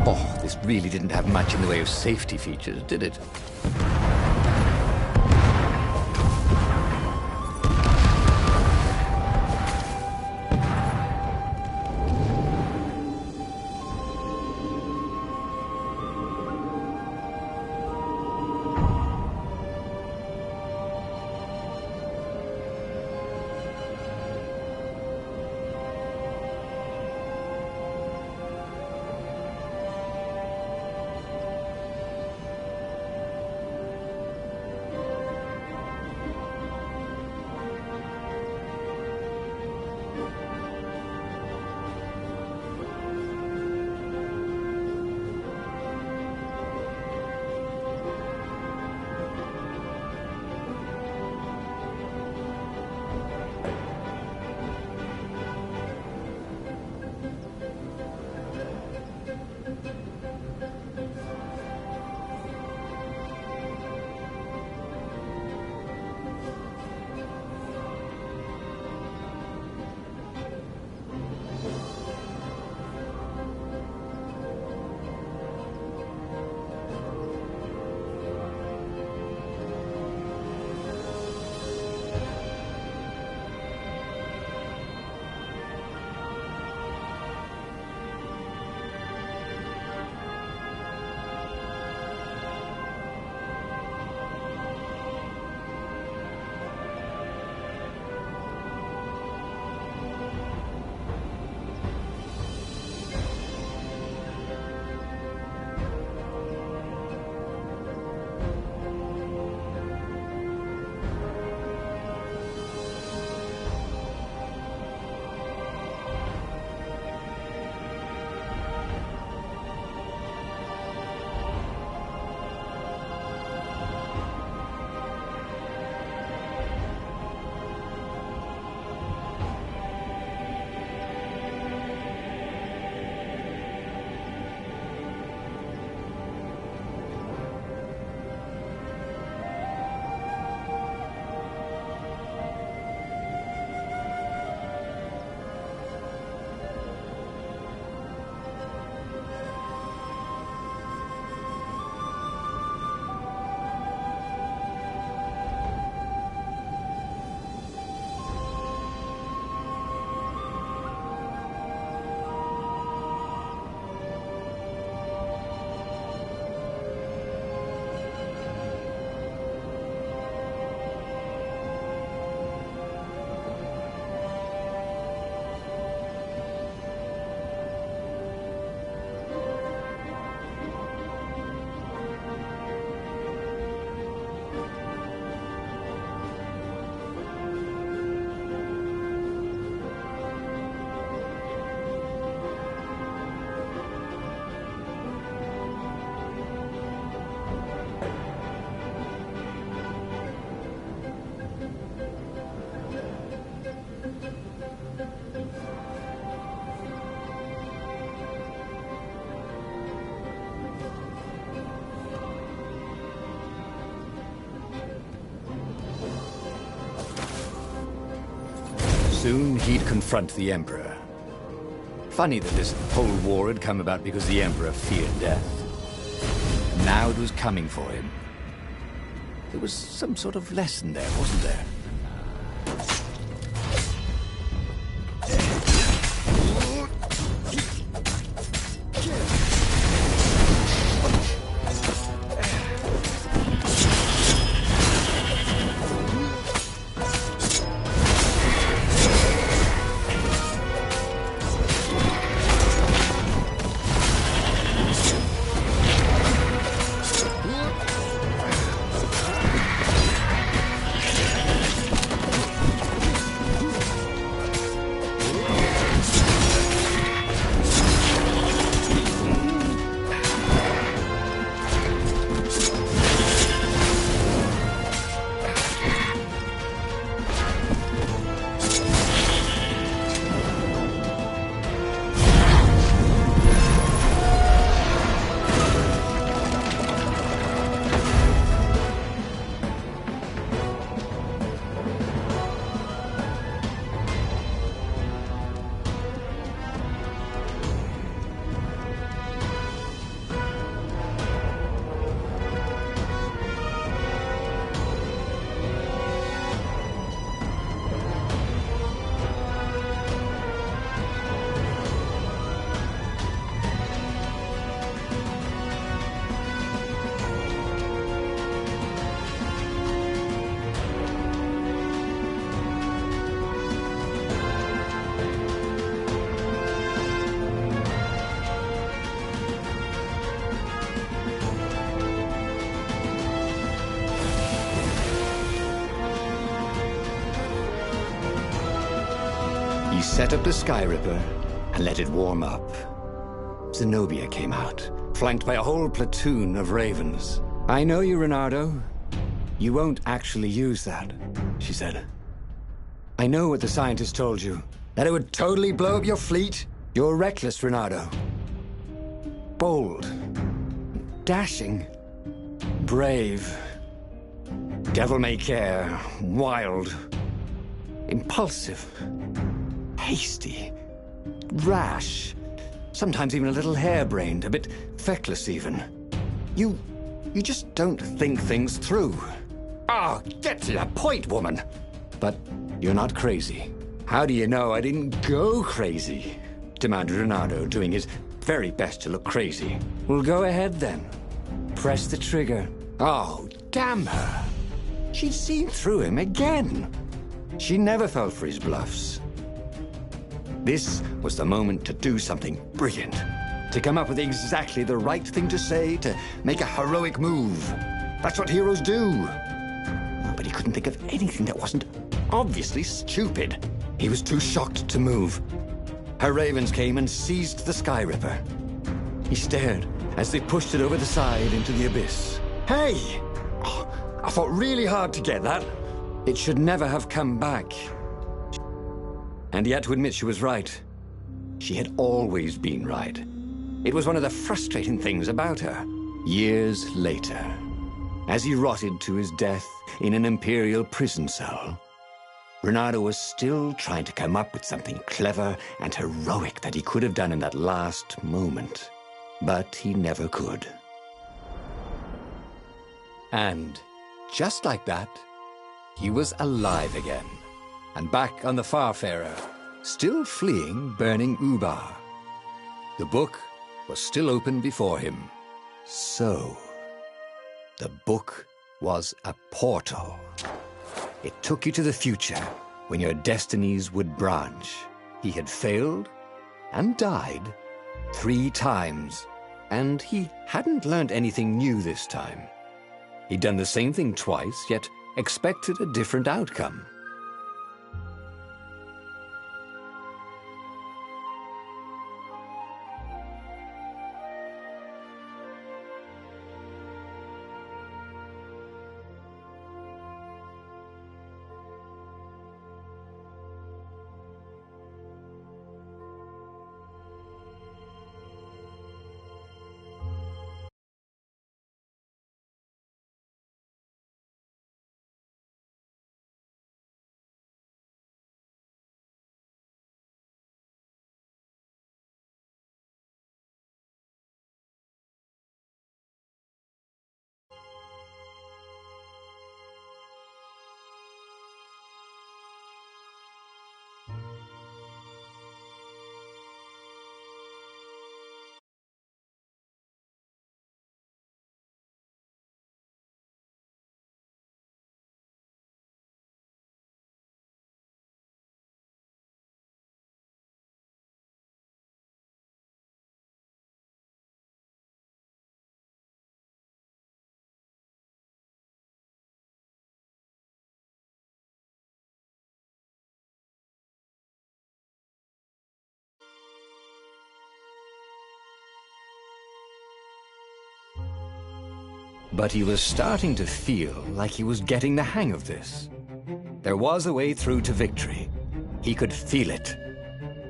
F: Oh, this really didn't have much in the way of safety features, did it?
A: Soon he'd confront the Emperor. Funny that this whole war had come about because the Emperor feared death. And now it was coming for him. There was some sort of lesson there, wasn't there? set up the Skyripper and let it warm up. Zenobia came out, flanked by a whole platoon of ravens. "I know you, Reynardo. You won't actually use that," she said. "I know what the scientists told you, that it would totally blow up your fleet. You're reckless, Reynardo. Bold, dashing, brave, devil-may-care, wild, impulsive, hasty, rash, sometimes even a little harebrained, a bit feckless even. You just don't think things through. Oh, get to the point, woman!" "But you're not crazy." "How do you know I didn't go crazy?" demanded Reynardo, doing his very best to look crazy. "Well, go ahead then. Press the trigger." Oh, damn her. She'd seen through him again. She never fell for his bluffs. This was the moment to do something brilliant, to come up with exactly the right thing to say, to make a heroic move. That's what heroes do. But he couldn't think of anything that wasn't obviously stupid. He was too shocked to move. Her ravens came and seized the Skyripper. He stared as they pushed it over the side into the abyss. "Hey! Oh, I fought really hard to get that. It should never have come back." And he had to admit she was right. She had always been right. It was one of the frustrating things about her. Years later, as he rotted to his death in an Imperial prison cell, Reynardo was still trying to come up with something clever and heroic that he could have done in that last moment. But he never could. And just like that, he was alive again, and back on the Farfarer, still fleeing burning Ubar. The book was still open before him. So, the book was a portal. It took you to the future, when your destinies would branch. He had failed and died 3 times, and he hadn't learned anything new this time. He'd done the same thing twice, yet expected a different outcome. But he was starting to feel like he was getting the hang of this. There was a way through to victory. He could feel it.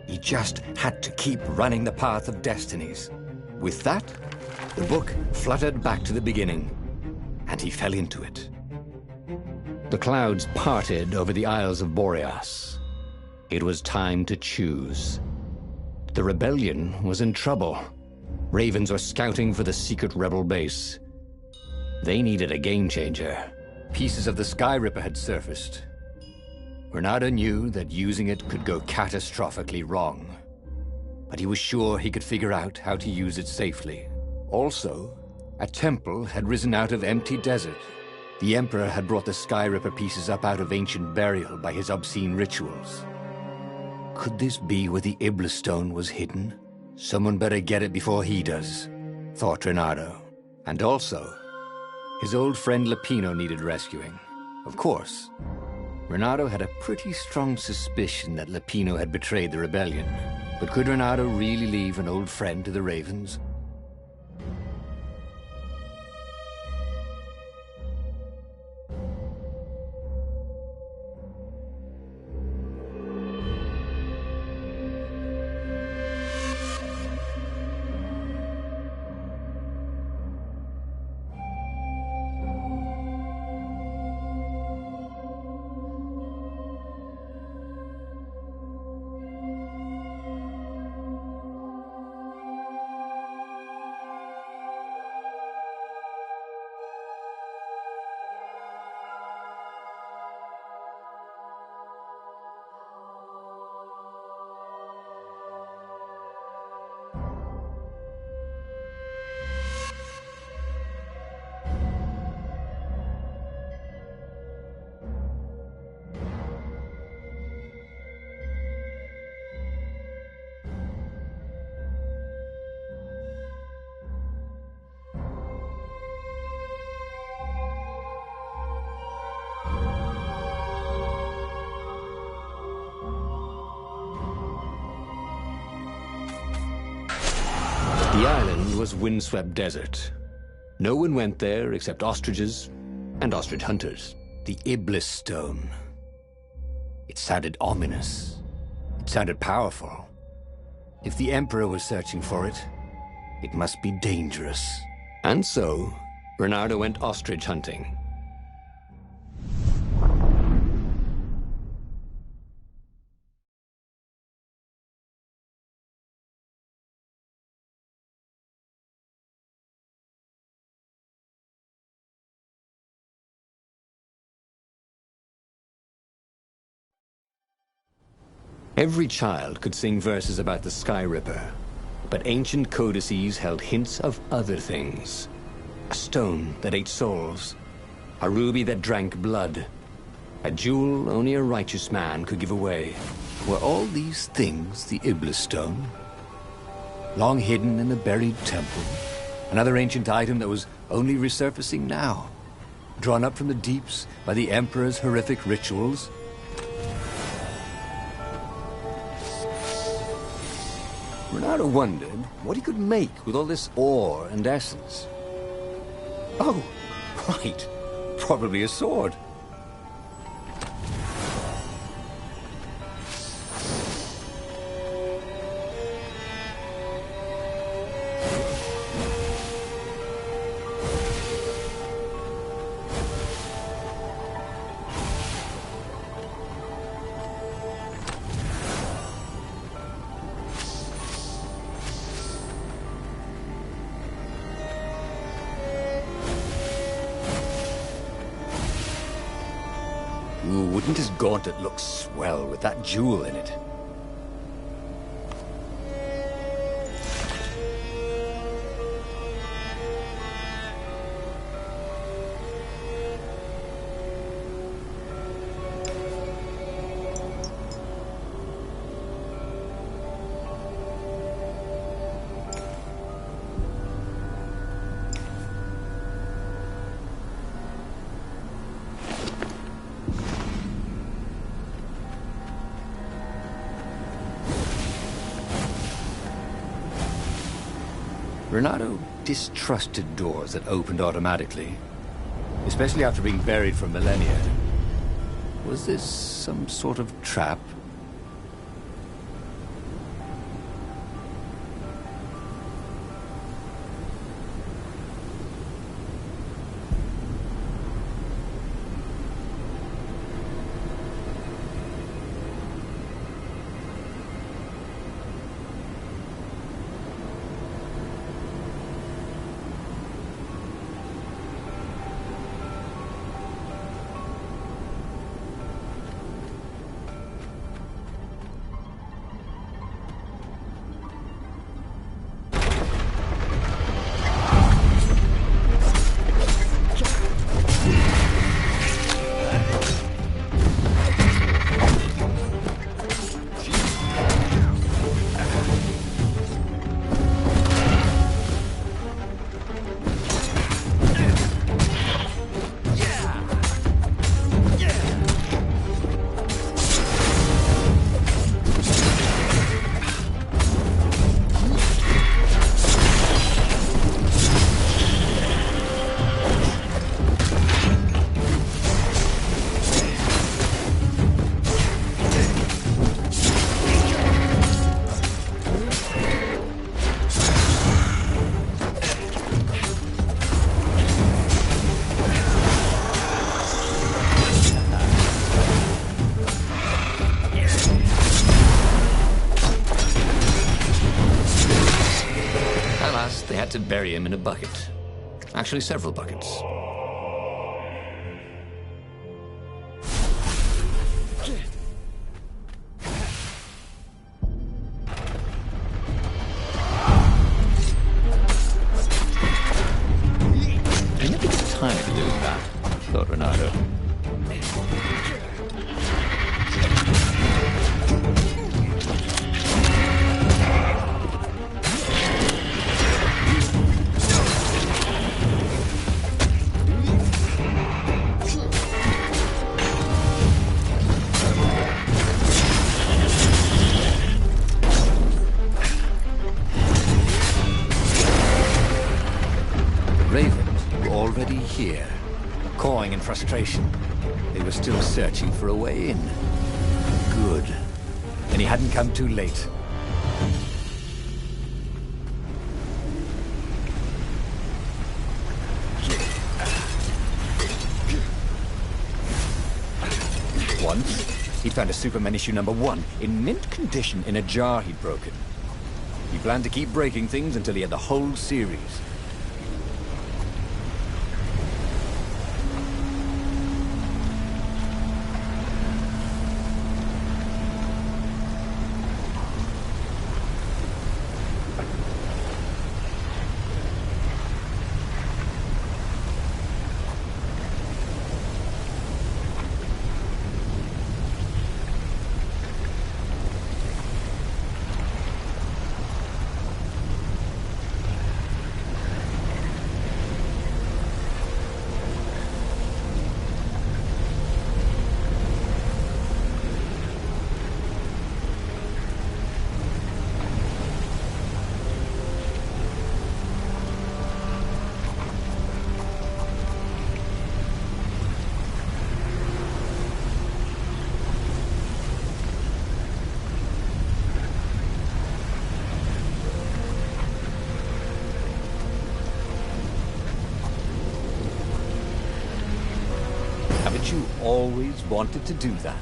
A: He just had to keep running the path of destinies. With that, the book fluttered back to the beginning, and he fell into it. The clouds parted over the Isles of Boreas. It was time to choose. The rebellion was in trouble. Ravens were scouting for the secret rebel base. They needed a game-changer. Pieces of the Skyripper had surfaced. Reynardo knew that using it could go catastrophically wrong. But he was sure he could figure out how to use it safely. Also, a temple had risen out of empty desert. The Emperor had brought the Skyripper pieces up out of ancient burial by his obscene rituals. Could this be where the Iblis stone was hidden? Someone better get it before he does, thought Reynardo. And also, his old friend Lapino needed rescuing. Of course.
F: Renato had a pretty strong suspicion that Lupino had betrayed the rebellion. But could Renato really leave an old friend to the Ravens?
A: The island was windswept desert. No one went there except ostriches and ostrich hunters.
F: The Iblis Stone. It sounded ominous. It sounded powerful. If the Emperor was searching for it, it must be dangerous.
A: And so, Renato went ostrich hunting. Every child could sing verses about the Sky Ripper, but ancient codices held hints of other things. A stone that ate souls, a ruby that drank blood, a jewel only a righteous man could give away.
F: Were all these things the Iblis Stone? Long hidden in a buried temple? Another ancient item that was only resurfacing now? Drawn up from the deeps by the Emperor's horrific rituals? Renato wondered what he could make with all this ore and essence. Oh, right. Probably a sword. Ooh, wouldn't his gauntlet look swell with that jewel in it? Renato distrusted doors that opened automatically, especially after being buried for millennia. Was this some sort of trap?
A: First, they had to bury him in a bucket. Actually, several buckets.
F: You never get time to do that, thought Renato. Already here, cawing in frustration. They were still searching for a way in. Good. And he hadn't come too late. Once, he found a Superman issue #1 in mint condition in a jar he'd broken. He planned to keep breaking things until he had the whole series. Haven't you always wanted to do that?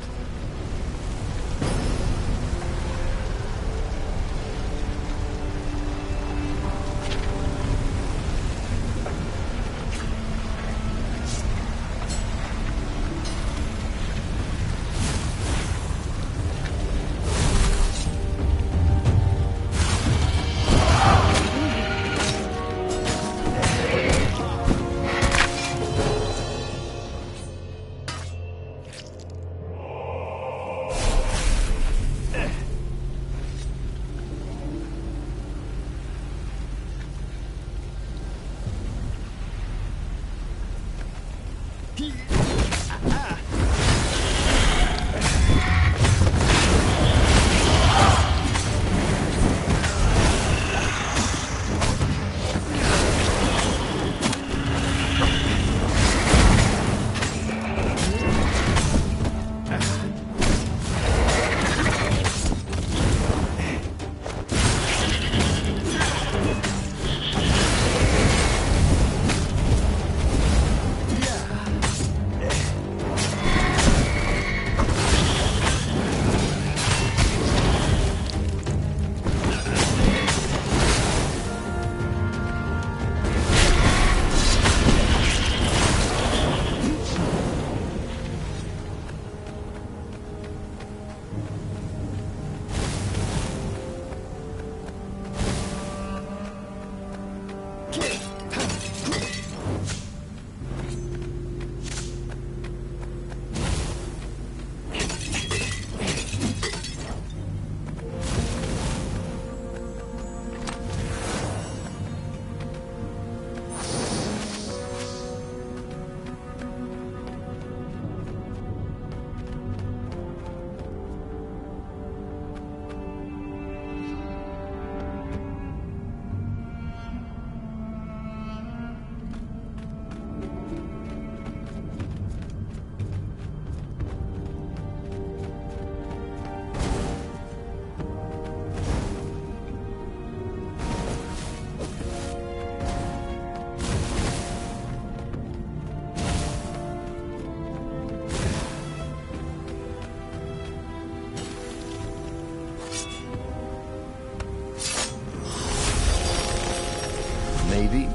F: Maybe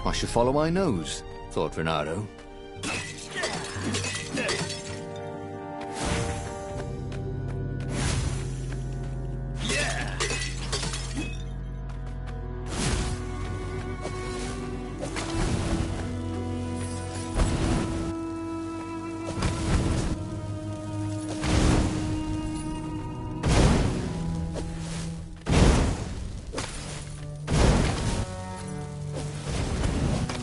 F: I should follow my nose, thought Renato.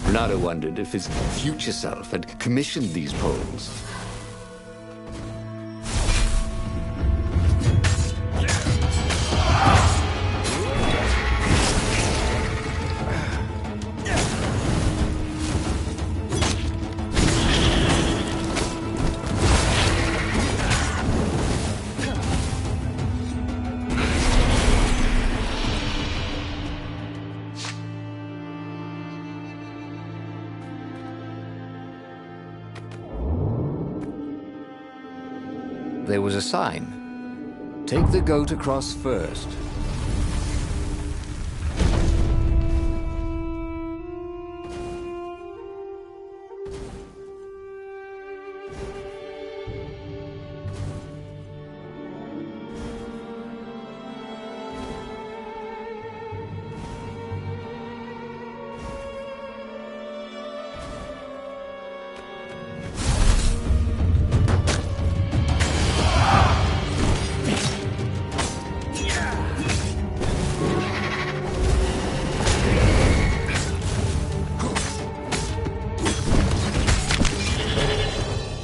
F: Renato wondered if his future self had commissioned these poles. There was a sign. Take the goat across first.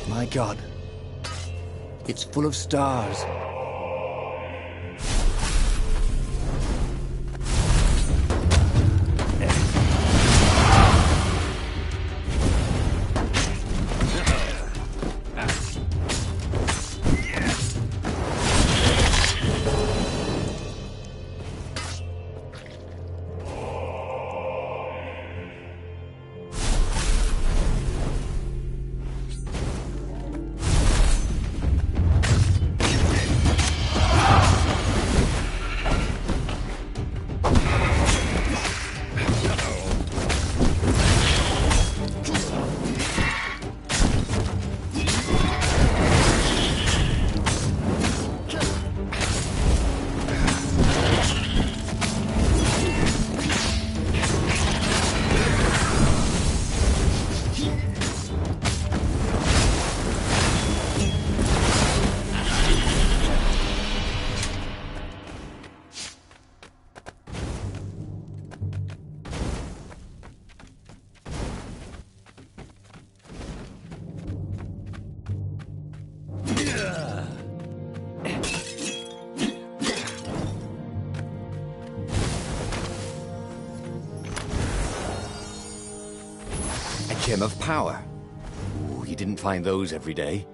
F: My God, it's full of stars. Gem of power. Ooh, you didn't find those every day.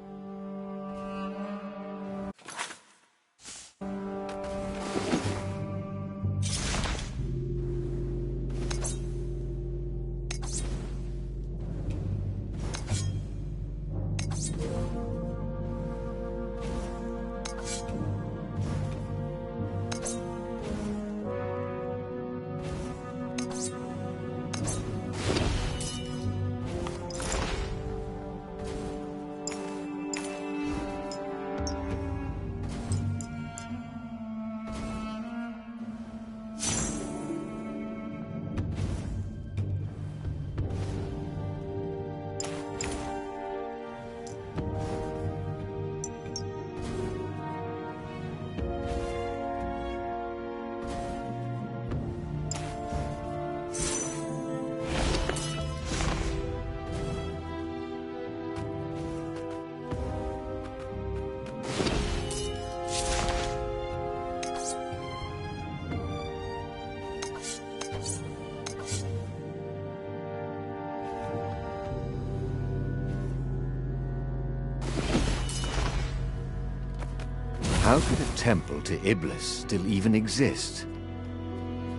F: How could a temple to Iblis still even exist?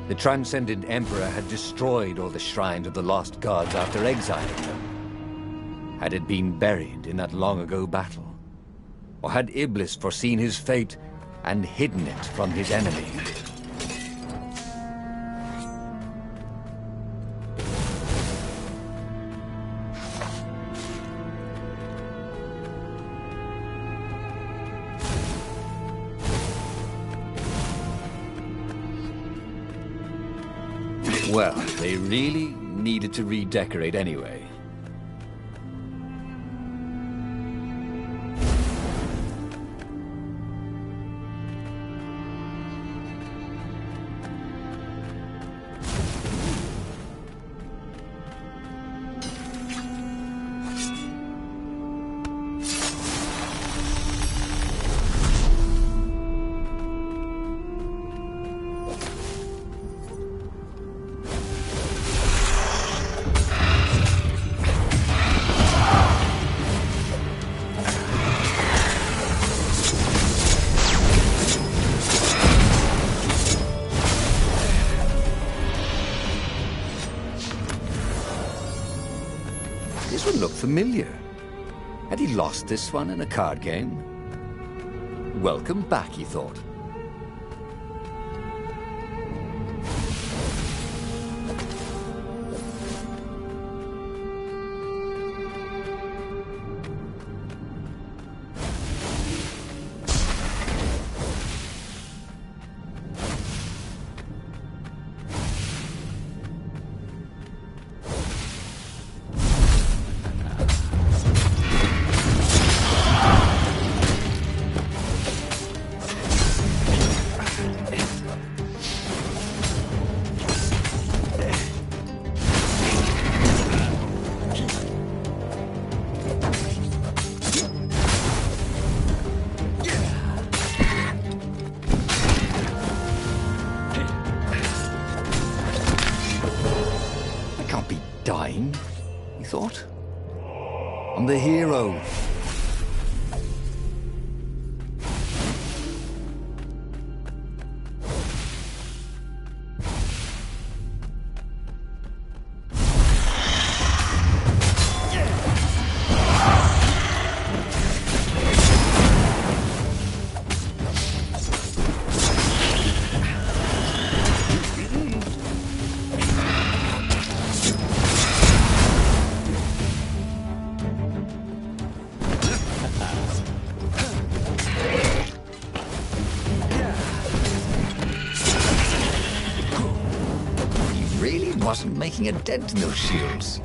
F: The Transcendent Emperor had destroyed all the shrines of the lost gods after exiling them. Had it been buried in that long-ago battle? Or had Iblis foreseen his fate and hidden it from his enemy? Well, they really needed to redecorate anyway. This one looked familiar. Had he lost this one in a card game? Welcome back, he thought. Dying, he thought. I'm the hero. Wasn't making a dent in those shields.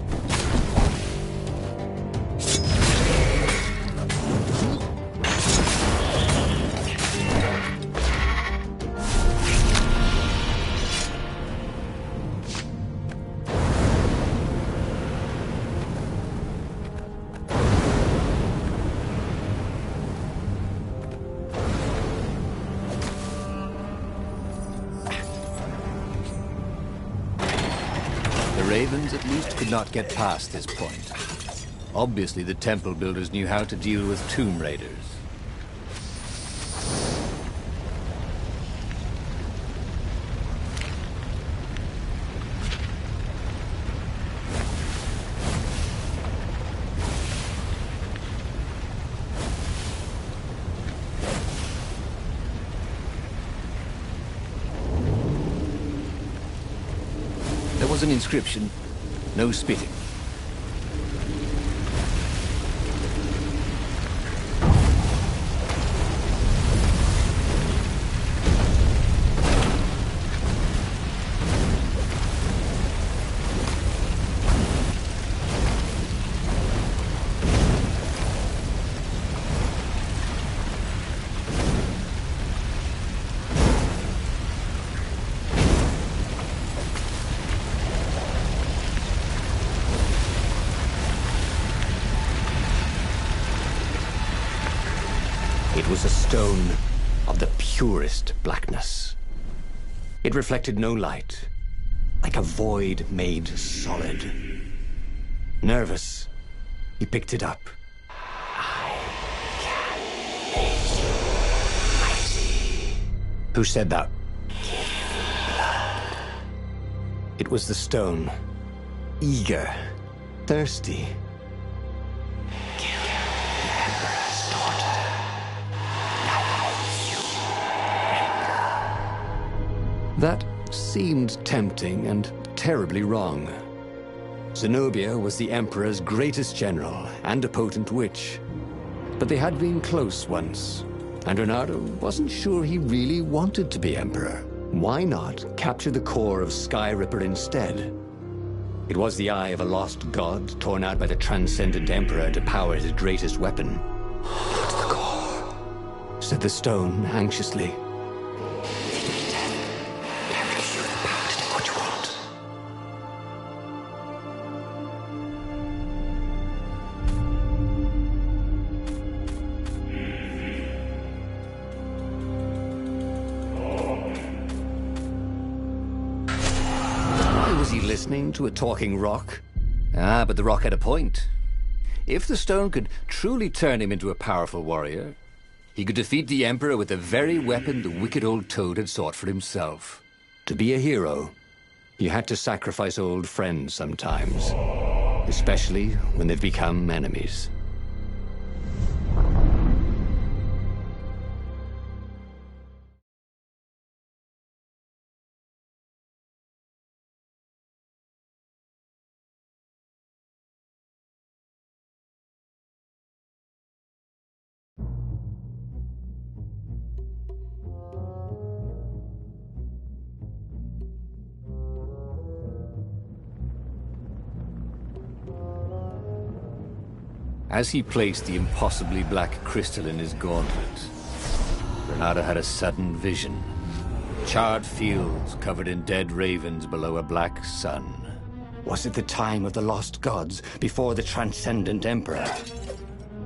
F: The Ravens at least could not get past this point. Obviously, the temple builders knew how to deal with tomb raiders. There was an inscription, no spitting. It was a stone of the purest blackness. It reflected no light, like a void made solid. Nervous, he picked it up. I can make you mighty. Who said that? It was the stone, eager, thirsty. That seemed tempting and terribly wrong. Zenobia was the Emperor's greatest general and a potent witch. But they had been close once, and Reynardo wasn't sure he really wanted to be Emperor.
A: Why not capture the core of Skyripper instead? It was the eye of a lost god, torn out by the Transcendent Emperor to power his greatest weapon. "What's the core?" said the stone anxiously. Listening to a talking rock? Ah, but the rock had a point. If the stone could truly turn him into a powerful warrior, he could defeat the Emperor with the very weapon the wicked old toad had sought for himself. To be a hero, you had to sacrifice old friends sometimes, especially when they've become enemies. As he placed the impossibly black crystal in his gauntlet, Bernardo had a sudden vision. Charred fields covered in dead ravens below a black sun. Was it the time of the lost gods before the Transcendent Emperor?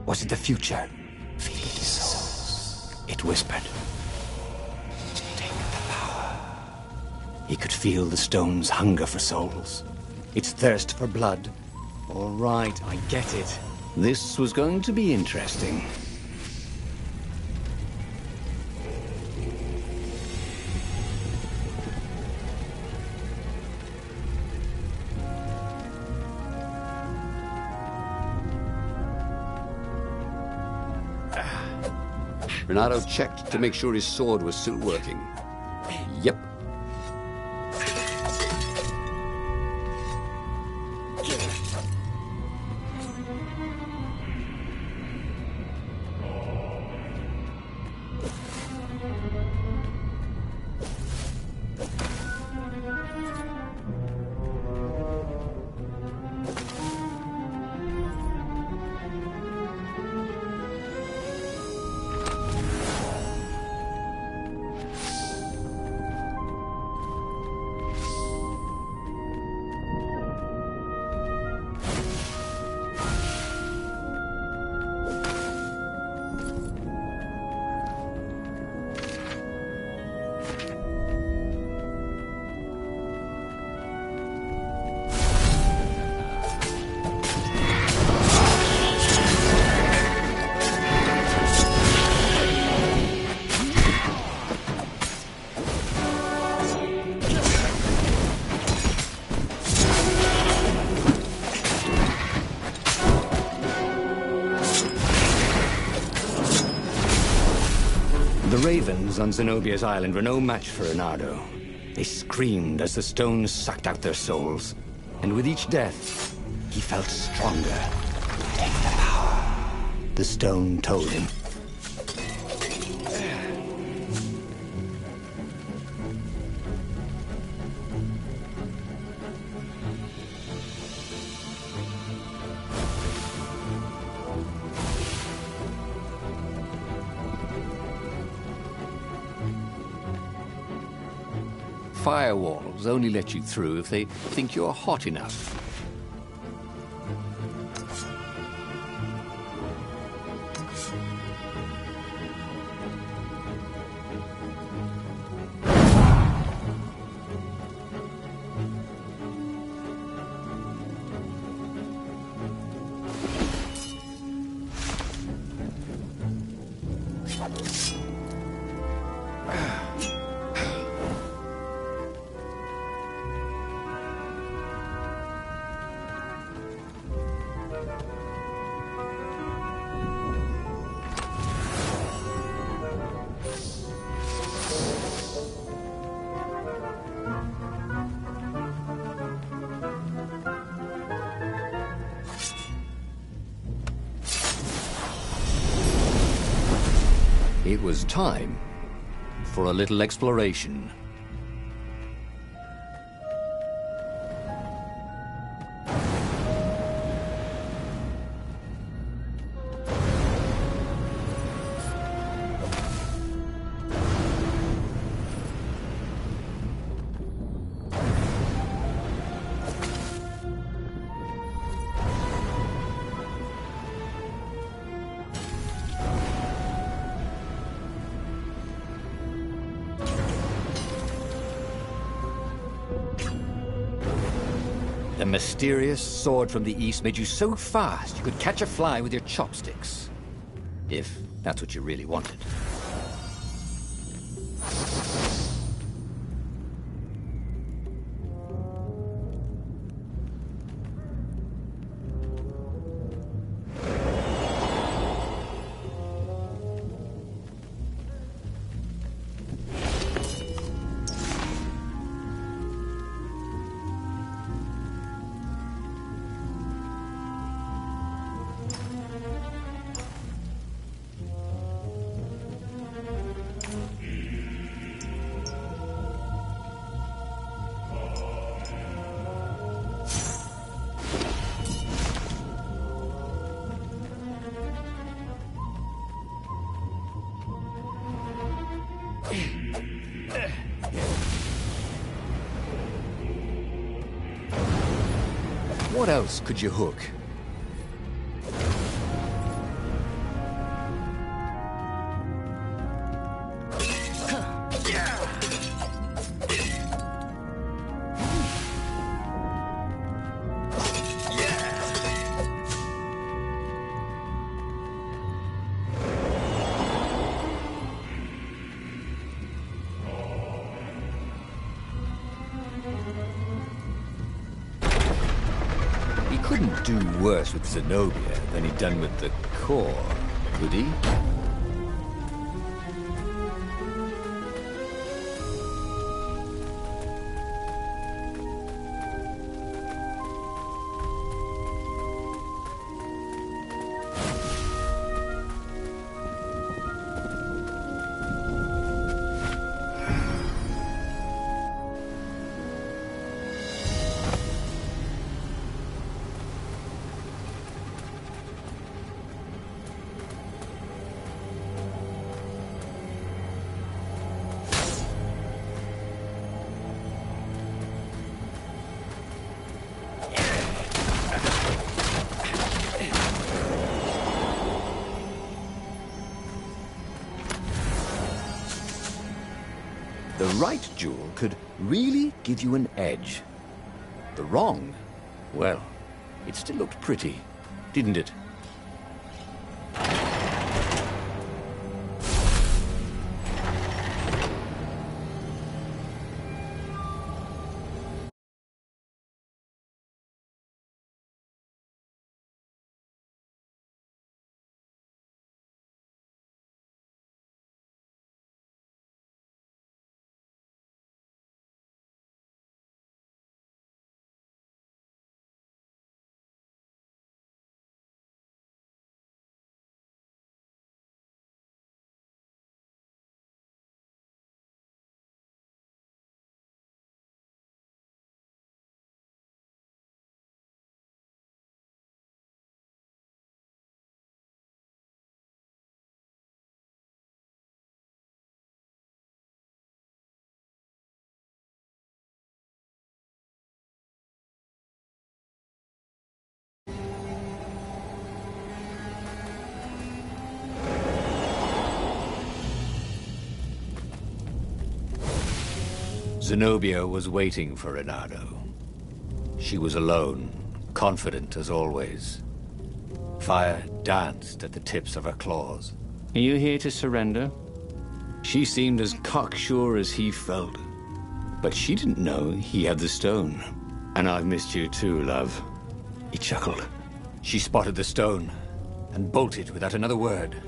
A: Was it the future? Feed the souls, it whispered. Take the power. He could feel the stone's hunger for souls, its thirst for blood. All right, I get it. This was going to be interesting.
D: Bernardo checked to make sure his sword was still working. Yep.
A: The ravens on Zenobia's island were no match for Bernardo. They screamed as the stones sucked out their souls. And with each death, he felt stronger. Take the power, the stone told him.
F: Firewalls only let you through if they think you're hot enough. It was time for a little exploration. The mysterious sword from the east made you so fast you could catch a fly with your chopsticks. If that's what you really wanted. What else could you hook? Couldn't do worse with Zenobia than he'd done with the core, could he? The right jewel could really give you an edge. The wrong, well, it still looked pretty, didn't it? Zenobia was waiting for Renato. She was alone, confident as always. Fire danced at the tips of her claws.
A: Are you here to surrender? She seemed as cocksure as he felt. But she didn't know he had the stone. And I've missed you too, love. He chuckled.
F: She spotted the stone and bolted without another word.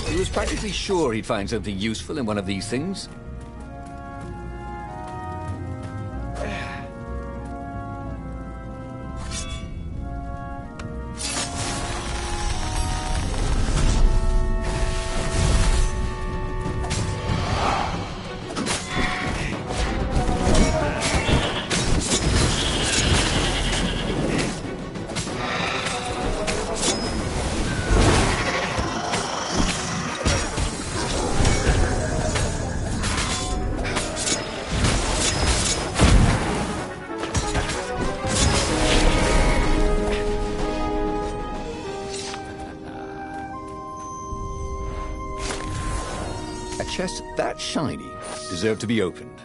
F: He was practically sure he'd find something useful in one of these things. A chest that shiny deserved to be opened.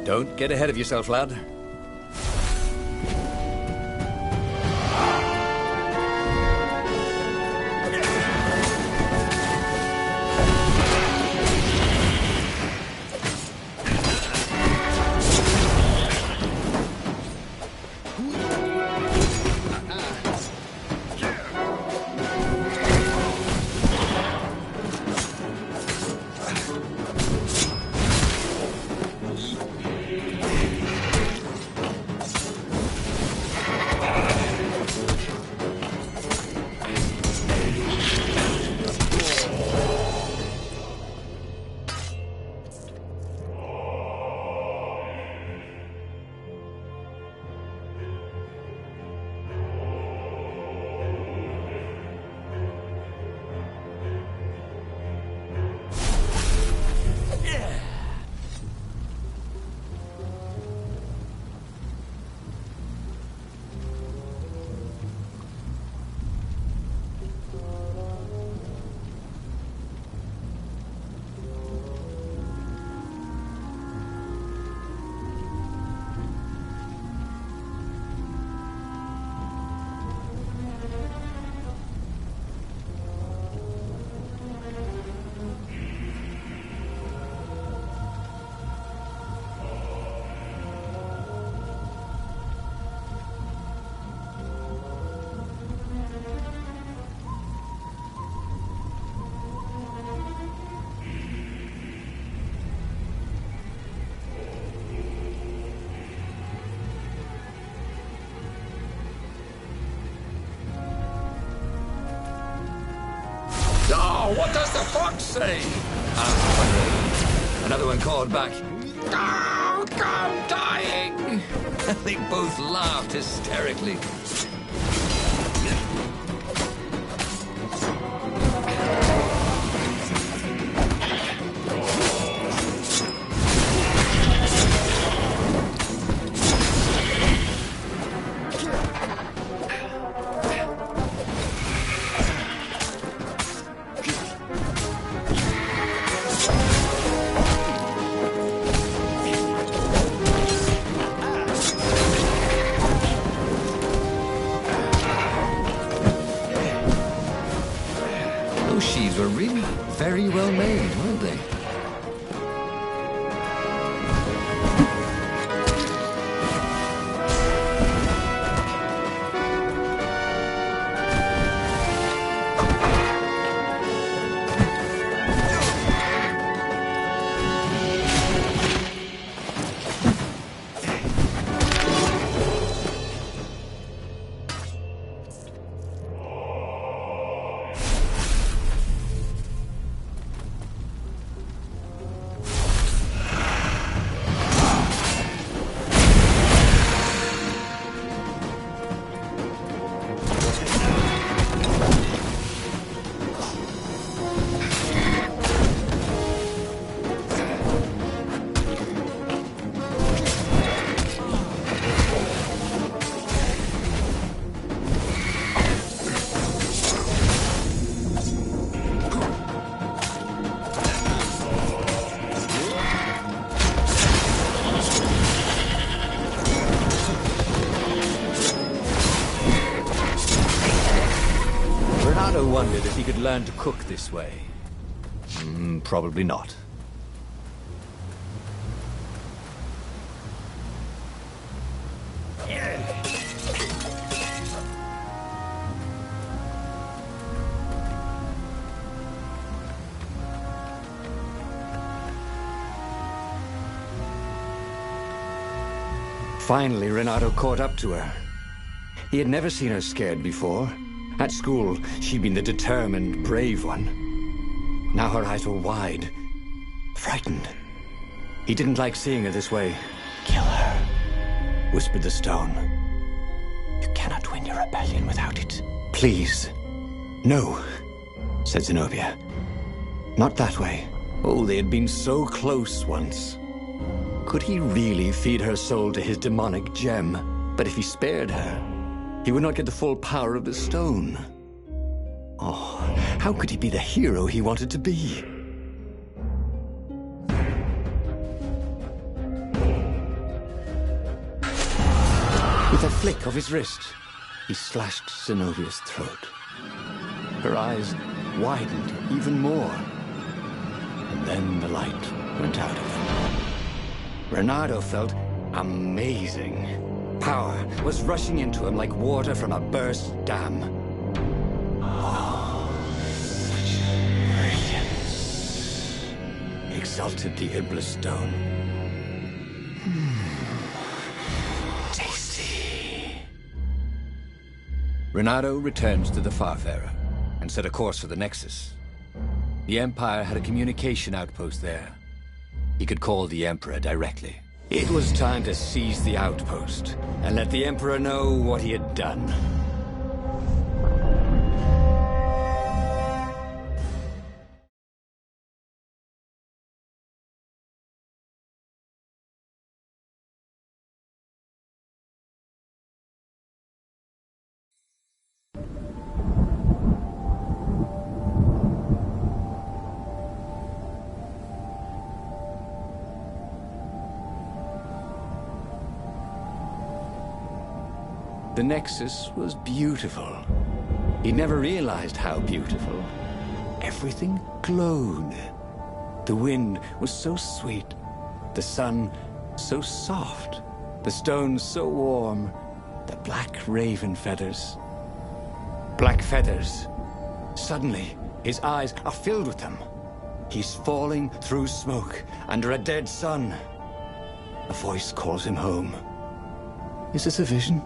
A: Don't get ahead of yourself, lad.
F: the fox say? Ah, another one called back. Oh, I'm dying! They both laughed hysterically. Those sheaves were really very well made, weren't they? Renato wondered if he could learn to cook this way.
A: Probably not. Finally, Renato caught up to her. He had never seen her scared before. At school, she'd been the determined, brave one. Now her eyes were wide, frightened. He didn't like seeing her this way. "Kill her," whispered the stone. "You cannot win your rebellion without it." "Please, no," said Zenobia. "Not that way." Oh, they had been so close once. Could he really feed her soul to his demonic gem? But if he spared her, he would not get the full power of the stone. Oh, how could he be the hero he wanted to be? With a flick of his wrist, he slashed Zenobia's throat. Her eyes widened even more. And then the light went out of them. Renato felt amazing. Power was rushing into him like water from a burst dam. Oh, such brilliance, exulted the Iblis stone. Tasty.
F: Renato returns to the Farfarer and set a course for the Nexus. The Empire had a communication outpost there. He could call the Emperor directly.
A: It was time to seize the outpost and let the Emperor know what he had done. The Nexus was beautiful. He never realized how beautiful. Everything glowed. The wind was so sweet. The sun so soft. The stones so warm. The black raven feathers. Black feathers. Suddenly, his eyes are filled with them. He's falling through smoke under a dead sun. A voice calls him home. Is this a vision?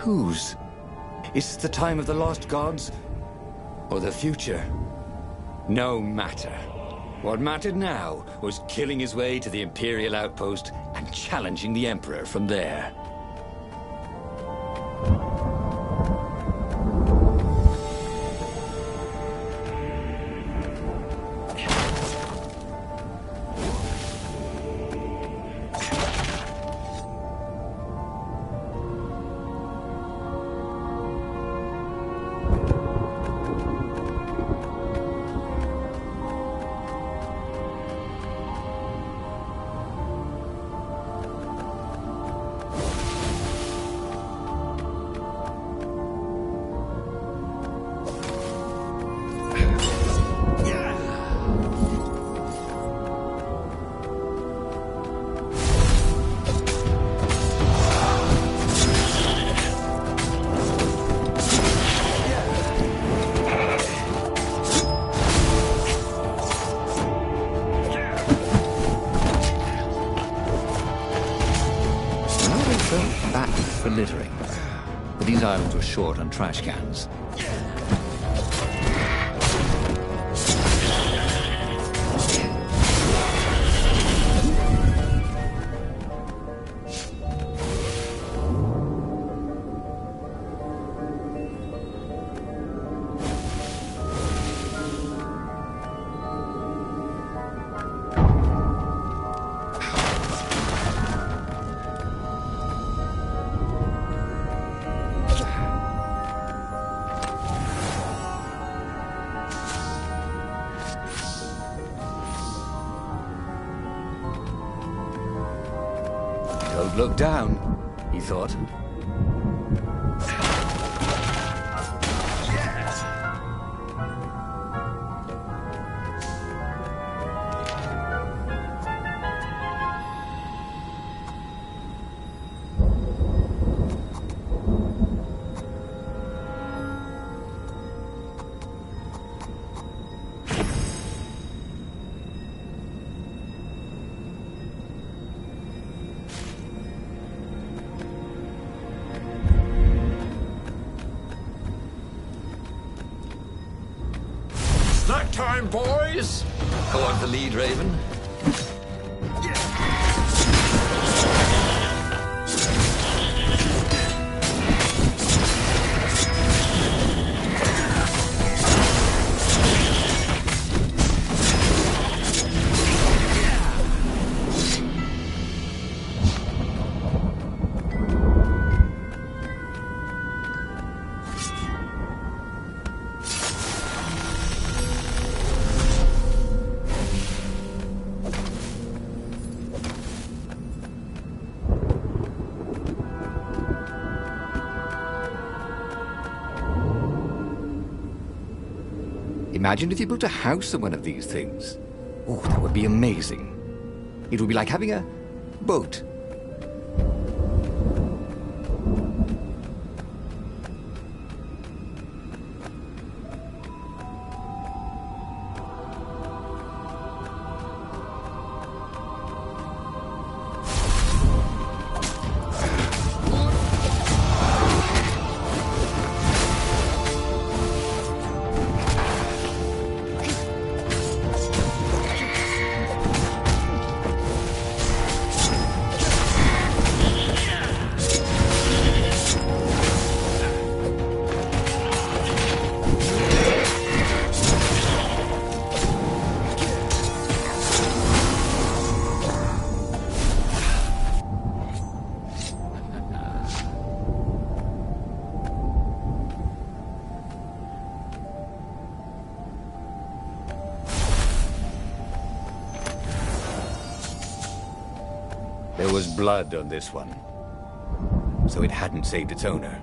A: Whose? Is it the time of the lost gods? Or the future? No matter. What mattered now was killing his way to the Imperial outpost and challenging the Emperor from there.
F: For littering. But these islands were short on trash cans. Don't look down, he thought.
C: Snack time, boys!
A: Go on the lead, Raven.
F: Imagine if you built a house on one of these things. Oh, that would be amazing. It would be like having a boat.
A: There was blood on this one, so it hadn't saved its owner.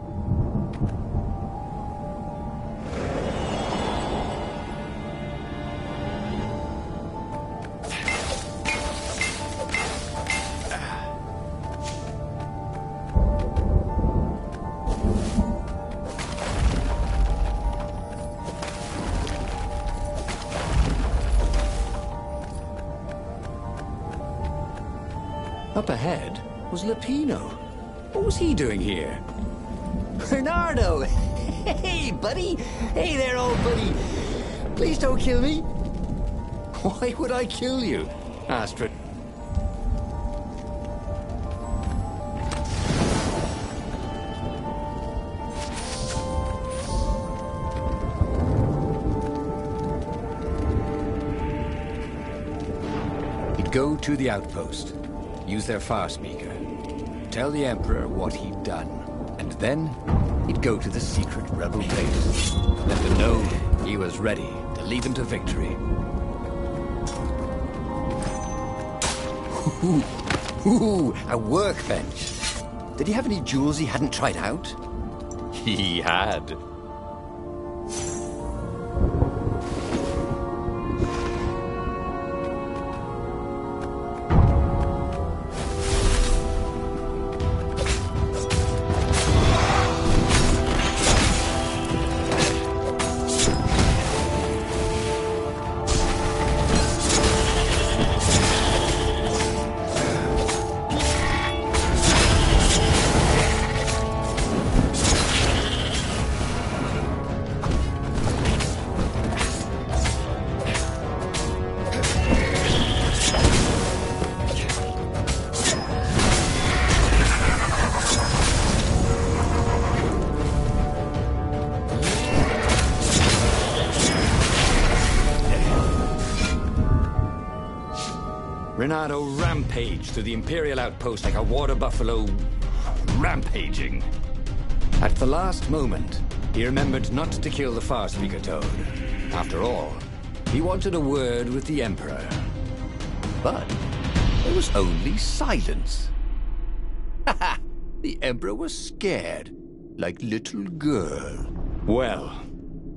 A: Up ahead was Lupino. What was he doing here?
G: Bernardo! Hey, buddy! Hey there, old buddy!
B: Please don't kill me.
A: Why would I kill you? Asked Ren-
F: He'd go to the outpost, use their far speaker, tell the Emperor what he'd done, and then he'd go to the secret rebel base. Let them know he was ready to lead them to victory. Ooh, a workbench. Did he have any jewels he hadn't tried out? He had.
A: Renato rampaged through the Imperial outpost like a water buffalo rampaging. At the last moment, he remembered not to kill the far speaker toad. After all, he wanted a word with the Emperor.
F: But there was only silence. The Emperor was scared, like little girl.
A: Well,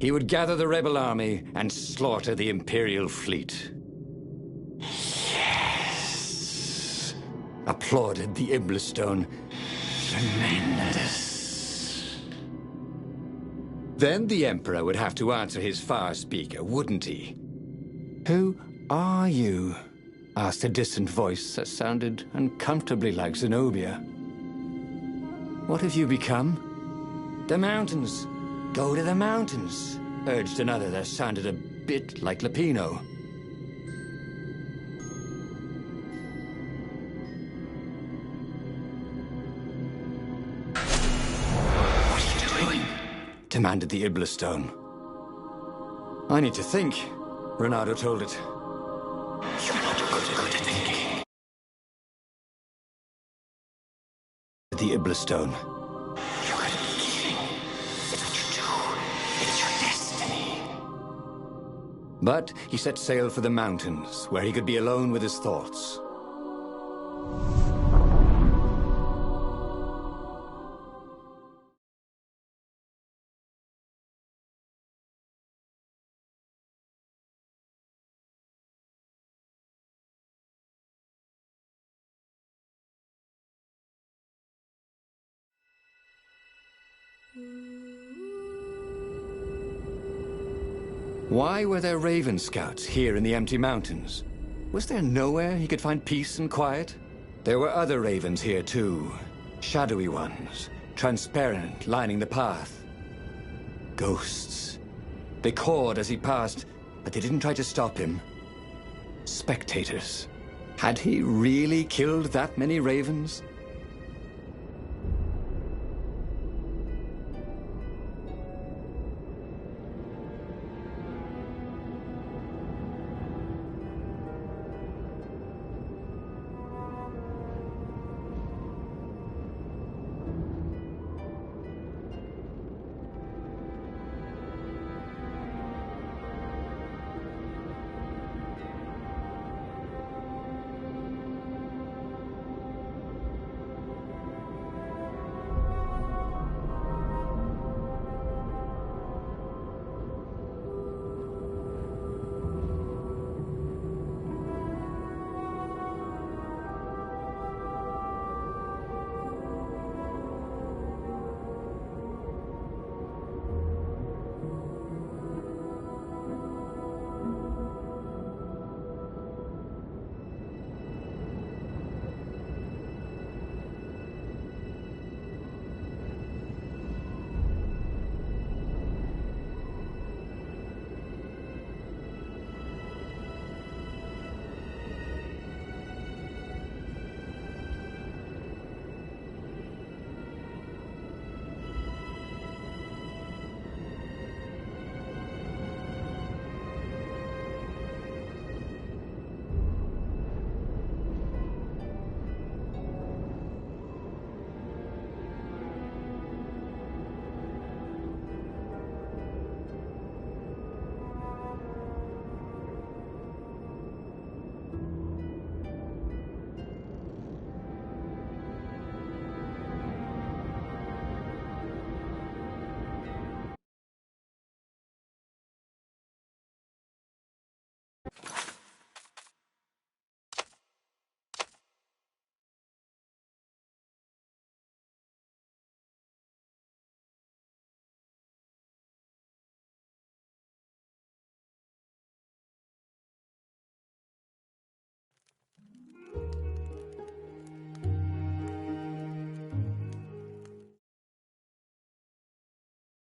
A: he would gather the rebel army and slaughter the Imperial fleet. Yes! Applauded the Iblistone. Tremendous. Then the Emperor would have to answer his far speaker, wouldn't he? Who are you? Asked a distant voice that sounded uncomfortably like Zenobia. What have you become? The mountains. Go to the mountains, urged another that sounded a bit like Lapino. What are you doing? Demanded the Iblistone. I need to think, Renato told it. You're not good at thinking. The Iblistone. You're good at thinking. It's what you do. It's your destiny. But he set sail for the mountains, where he could be alone with his thoughts. Why were there Raven Scouts here in the empty mountains? Was there nowhere he could find peace and quiet? There were other ravens here too. Shadowy ones, transparent, lining the path. Ghosts. They cawed as he passed, but they didn't try to stop him. Spectators. Had he really killed that many ravens?